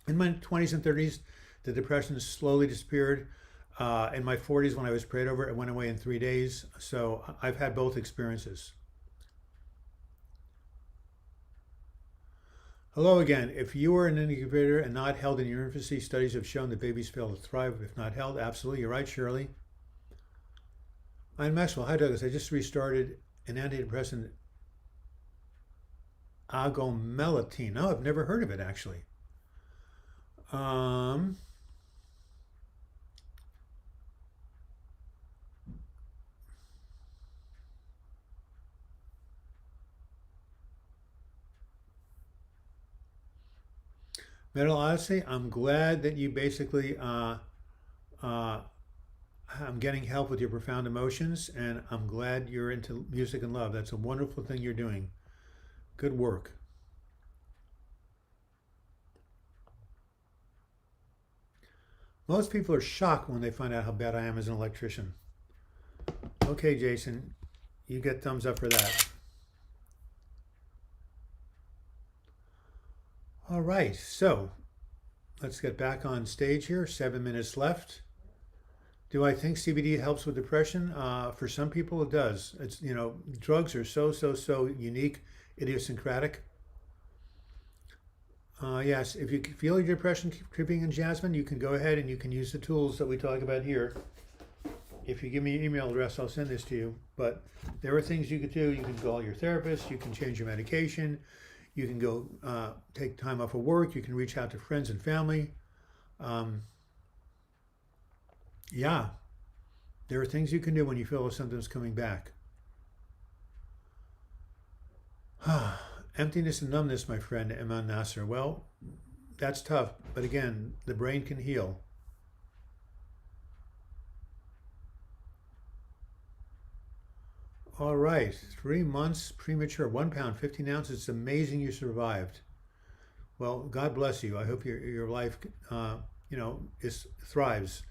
[SPEAKER 1] my 20s and 30s, the depression slowly disappeared. In my 40s, when I was prayed over, it went away in 3 days. So I've had both experiences. Hello again. If you were in an incubator and not held in your infancy, studies have shown that babies fail to thrive if not held. Absolutely. You're right, Shirley. I'm Maxwell. Hi, Douglas. I just restarted an antidepressant, agomelatine. No, I've never heard of it, actually. Metal Odyssey, I'm glad that you basically, I'm getting help with your profound emotions, and I'm glad you're into music and love. That's a wonderful thing you're doing. Good work. Most people are shocked when they find out how bad I am as an electrician. Okay, Jason, you get thumbs up for that. All right, so let's get back on stage here. 7 minutes left. Do I think CBD helps with depression? For some people, it does. It's, drugs are so unique, idiosyncratic. Yes, if you feel your depression creeping in, Jasmine, you can go ahead and you can use the tools that we talk about here. If you give me your email address, I'll send this to you. But there are things you could do. You can call your therapist. You can change your medication. You can go take time off of work. You can reach out to friends and family. Yeah, there are things you can do when you feel the symptoms coming back. Emptiness and numbness, my friend, Iman Nasser. Well, that's tough. But again, the brain can heal. All right, 3 months premature, 1 pound, 15 ounces. It's amazing you survived. Well, God bless you. I hope your life, thrives,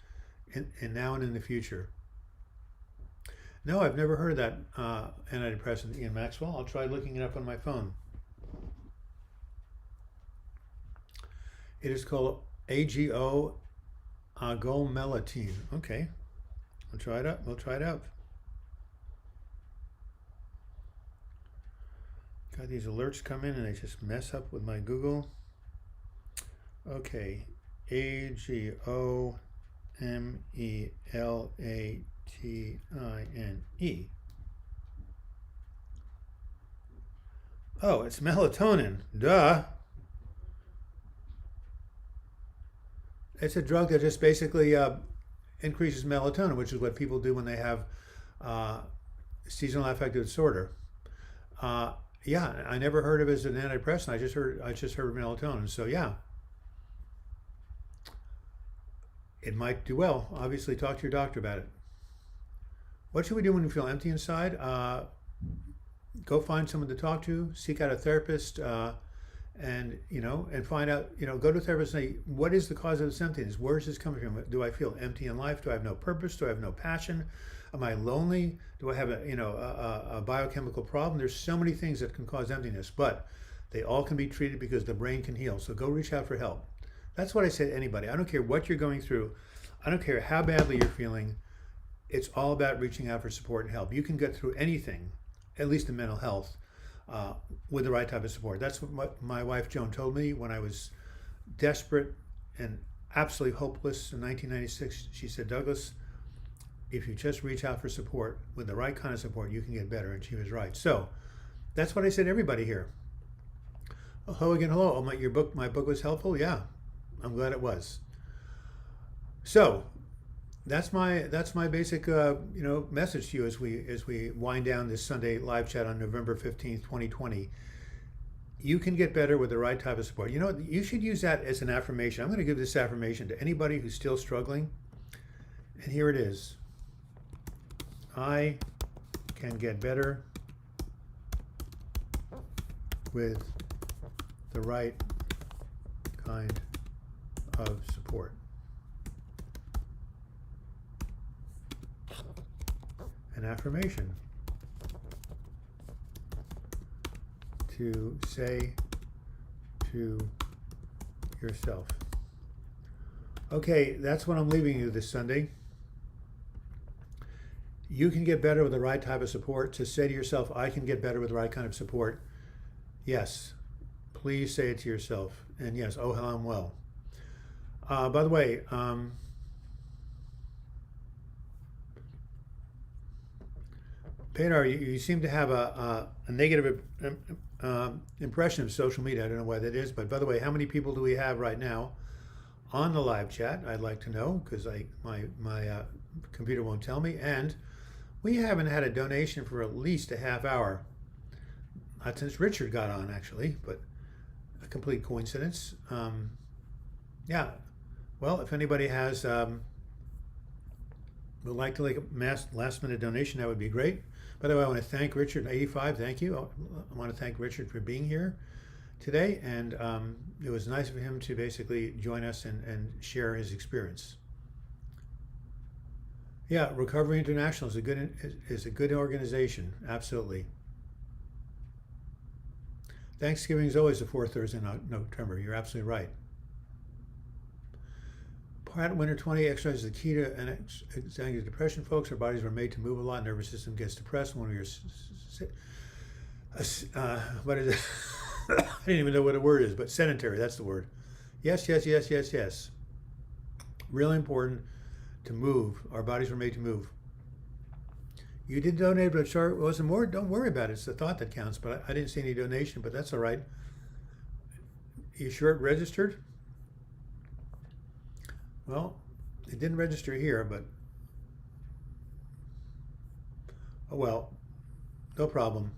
[SPEAKER 1] and now and in the future. No, I've never heard of that antidepressant, Ian Maxwell. I'll try looking it up on my phone. It is called AGO agomelatine. Okay, we'll try it out. Got these alerts come in and they just mess up with my Google. Okay, AGOMELATINE. Oh, it's melatonin. Duh. It's a drug that just basically increases melatonin, which is what people do when they have seasonal affective disorder. Yeah, I never heard of it as an antidepressant. I just heard of melatonin. So yeah, it might do well. Obviously, talk to your doctor about it. What should we do when we feel empty inside? Go find someone to talk to. Seek out a therapist, and find out. Go to a therapist and say, what is the cause of this emptiness? Where is this coming from? Do I feel empty in life? Do I have no purpose? Do I have no passion? Am I lonely? Do I have a biochemical problem? There's so many things that can cause emptiness, but they all can be treated because the brain can heal. So go reach out for help. That's what I say to anybody. I don't care what you're going through. I don't care how badly you're feeling. It's all about reaching out for support and help. You can get through anything, at least in mental health, with the right type of support. That's what my wife Joan told me when I was desperate and absolutely hopeless in 1996. She said, Douglas, if you just reach out for support with the right kind of support, you can get better. And she was right. So that's what I said to everybody here. Oh, hello again. Hello. Oh, my book was helpful. Yeah, I'm glad it was. So that's my basic message to you as we wind down this Sunday live chat on November 15th, 2020. You can get better with the right type of support. You should use that as an affirmation. I'm going to give this affirmation to anybody who's still struggling. And here it is. I can get better with the right kind of support. An affirmation to say to yourself. Okay, that's what I'm leaving you this Sunday. You can get better with the right type of support. To say to yourself, I can get better with the right kind of support. Yes, please say it to yourself. And yes, oh, how I'm well. By the way, Pedar, you seem to have a negative impression of social media. I don't know why that is, but by the way, how many people do we have right now on the live chat? I'd like to know because my computer won't tell me. And we haven't had a donation for at least a half hour. Not since Richard got on, actually, but a complete coincidence. Yeah. Well, if anybody would like to make a last minute donation, that would be great. By the way, I want to thank Richard, 85. Thank you. I want to thank Richard for being here today, and it was nice of him to basically join us and share his experience. Yeah, Recovery International is a good organization. Absolutely. Thanksgiving is always the fourth Thursday in November. You're absolutely right. Part Winter 20, exercise is the key to anxiety and depression, folks. Our bodies were made to move a lot. Nervous system gets depressed when we're what is it? I didn't even know what a word is, but sedentary, that's the word. Yes, yes, yes, yes, yes. Really important to move. Our bodies were made to move. You did donate, but I'm sure it wasn't more. Don't worry about it. It's the thought that counts. But I didn't see any donation, but that's all right. You sure it registered? Well, it didn't register here, but oh well, no problem.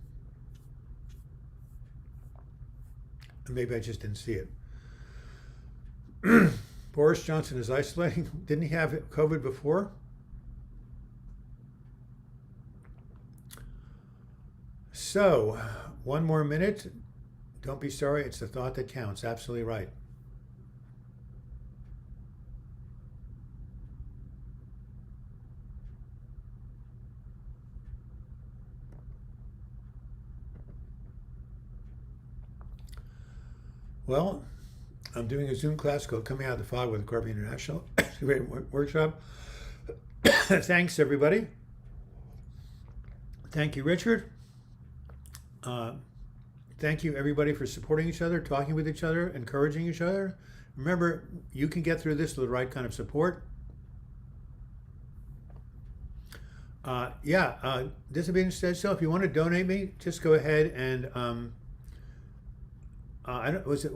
[SPEAKER 1] Maybe I just didn't see it. Boris Johnson is isolating. Didn't he have COVID before? So, one more minute. Don't be sorry. It's the thought that counts. Absolutely right. Well, I'm doing a Zoom class called Coming Out of the Fog with Corporate International. It's a great workshop. Thanks, everybody. Thank you, Richard. Thank you, everybody, for supporting each other, talking with each other, encouraging each other. Remember, you can get through this with the right kind of support. This being said, so if you want to donate me, just go ahead and I don't, was it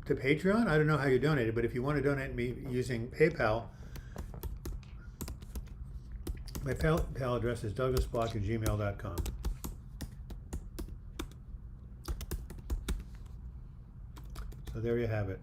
[SPEAKER 1] to Patreon? I don't know how you donated, but if you want to donate me using PayPal, my PayPal address is douglasbloch@gmail.com. So there you have it.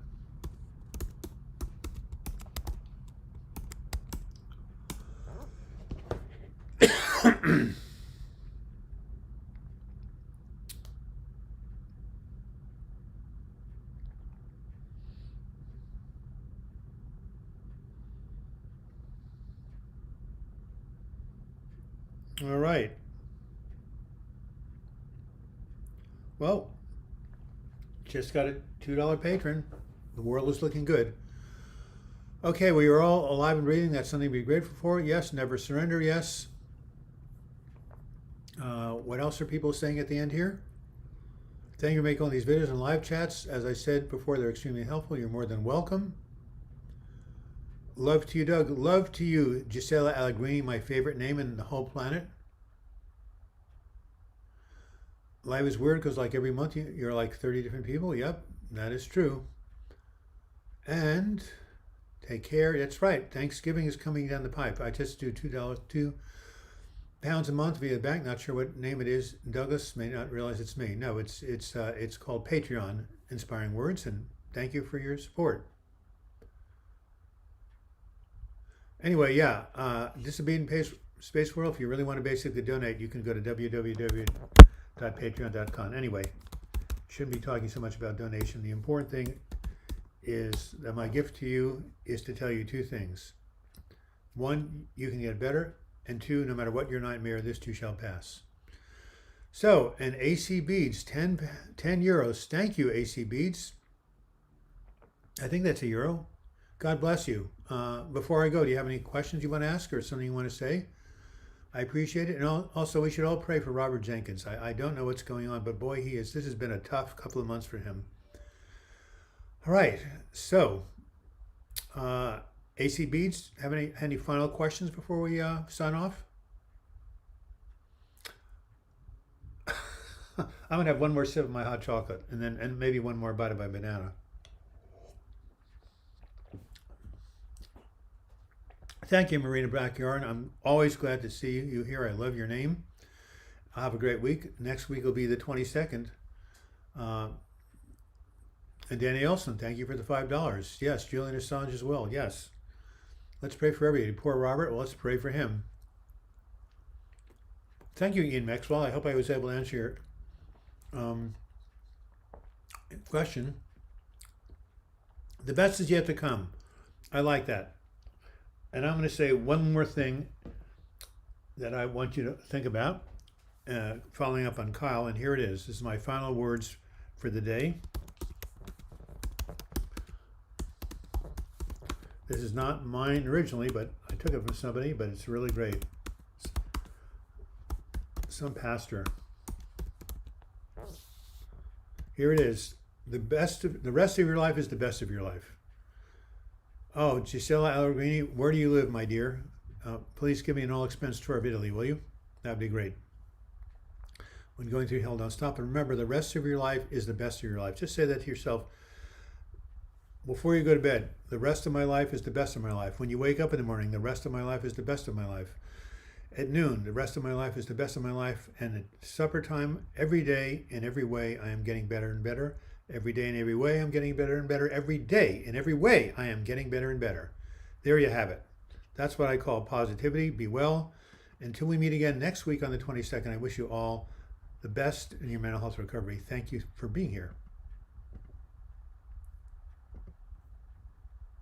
[SPEAKER 1] All right. Well, just got a $2 patron. The world is looking good. Okay, we are all alive and breathing. That's something to be grateful for. Yes. Never surrender. Yes. What else are people saying at the end here? Thank you for making all these videos and live chats. As I said before, they're extremely helpful. You're more than welcome. Love to you, Doug. Love to you, Gisela Allegrini, my favorite name in the whole planet. Life is weird because like every month you're like 30 different people. Yep, that is true. And take care. That's right. Thanksgiving is coming down the pipe. I just do £2 a month via the bank. Not sure what name it is. Douglas may not realize it's me. No, it's called Patreon, Inspiring Words, and thank you for your support. Anyway, Disobedient Space World. If you really want to basically donate, you can go to www.patreon.com. Anyway, shouldn't be talking so much about donation. The important thing is that my gift to you is to tell you two things. One, you can get better. And two, no matter what your nightmare, this too shall pass. So, and AC Beads, 10 euros. Thank you, AC Beads. I think that's €1. God bless you. Before I go, do you have any questions you want to ask or something you want to say? I appreciate it. And also, we should all pray for Robert Jenkins. I don't know what's going on, but boy, this has been a tough couple of months for him. All right. So, AC Beads, have any final questions before we sign off? I'm going to have one more sip of my hot chocolate and maybe one more bite of my banana. Thank you, Marina Backyard. I'm always glad to see you here. I love your name. I'll have a great week. Next week will be the 22nd. And Danny Elson, thank you for the $5. Yes, Julian Assange as well. Yes. Let's pray for everybody. Poor Robert. Well, let's pray for him. Thank you, Ian Maxwell. I hope I was able to answer your question. The best is yet to come. I like that. And I'm going to say one more thing that I want you to think about, following up on Kyle, and here it is. This is my final words for the day. This is not mine originally, but I took it from somebody, but it's really great. Some pastor. Here it is. The rest of your life is the best of your life. Oh, Gisela Allegrini, where do you live, my dear? Please give me an all-expense tour of Italy, will you? That'd be great. When going through hell, don't stop. And remember, the rest of your life is the best of your life. Just say that to yourself before you go to bed. The rest of my life is the best of my life. When you wake up in the morning, the rest of my life is the best of my life. At noon, the rest of my life is the best of my life. And at supper time, every day, in every way, I am getting better and better. Every day in every way, I'm getting better and better. Every day in every way, I am getting better and better. There you have it. That's what I call positivity. Be well. Until we meet again next week on the 22nd, I wish you all the best in your mental health recovery. Thank you for being here.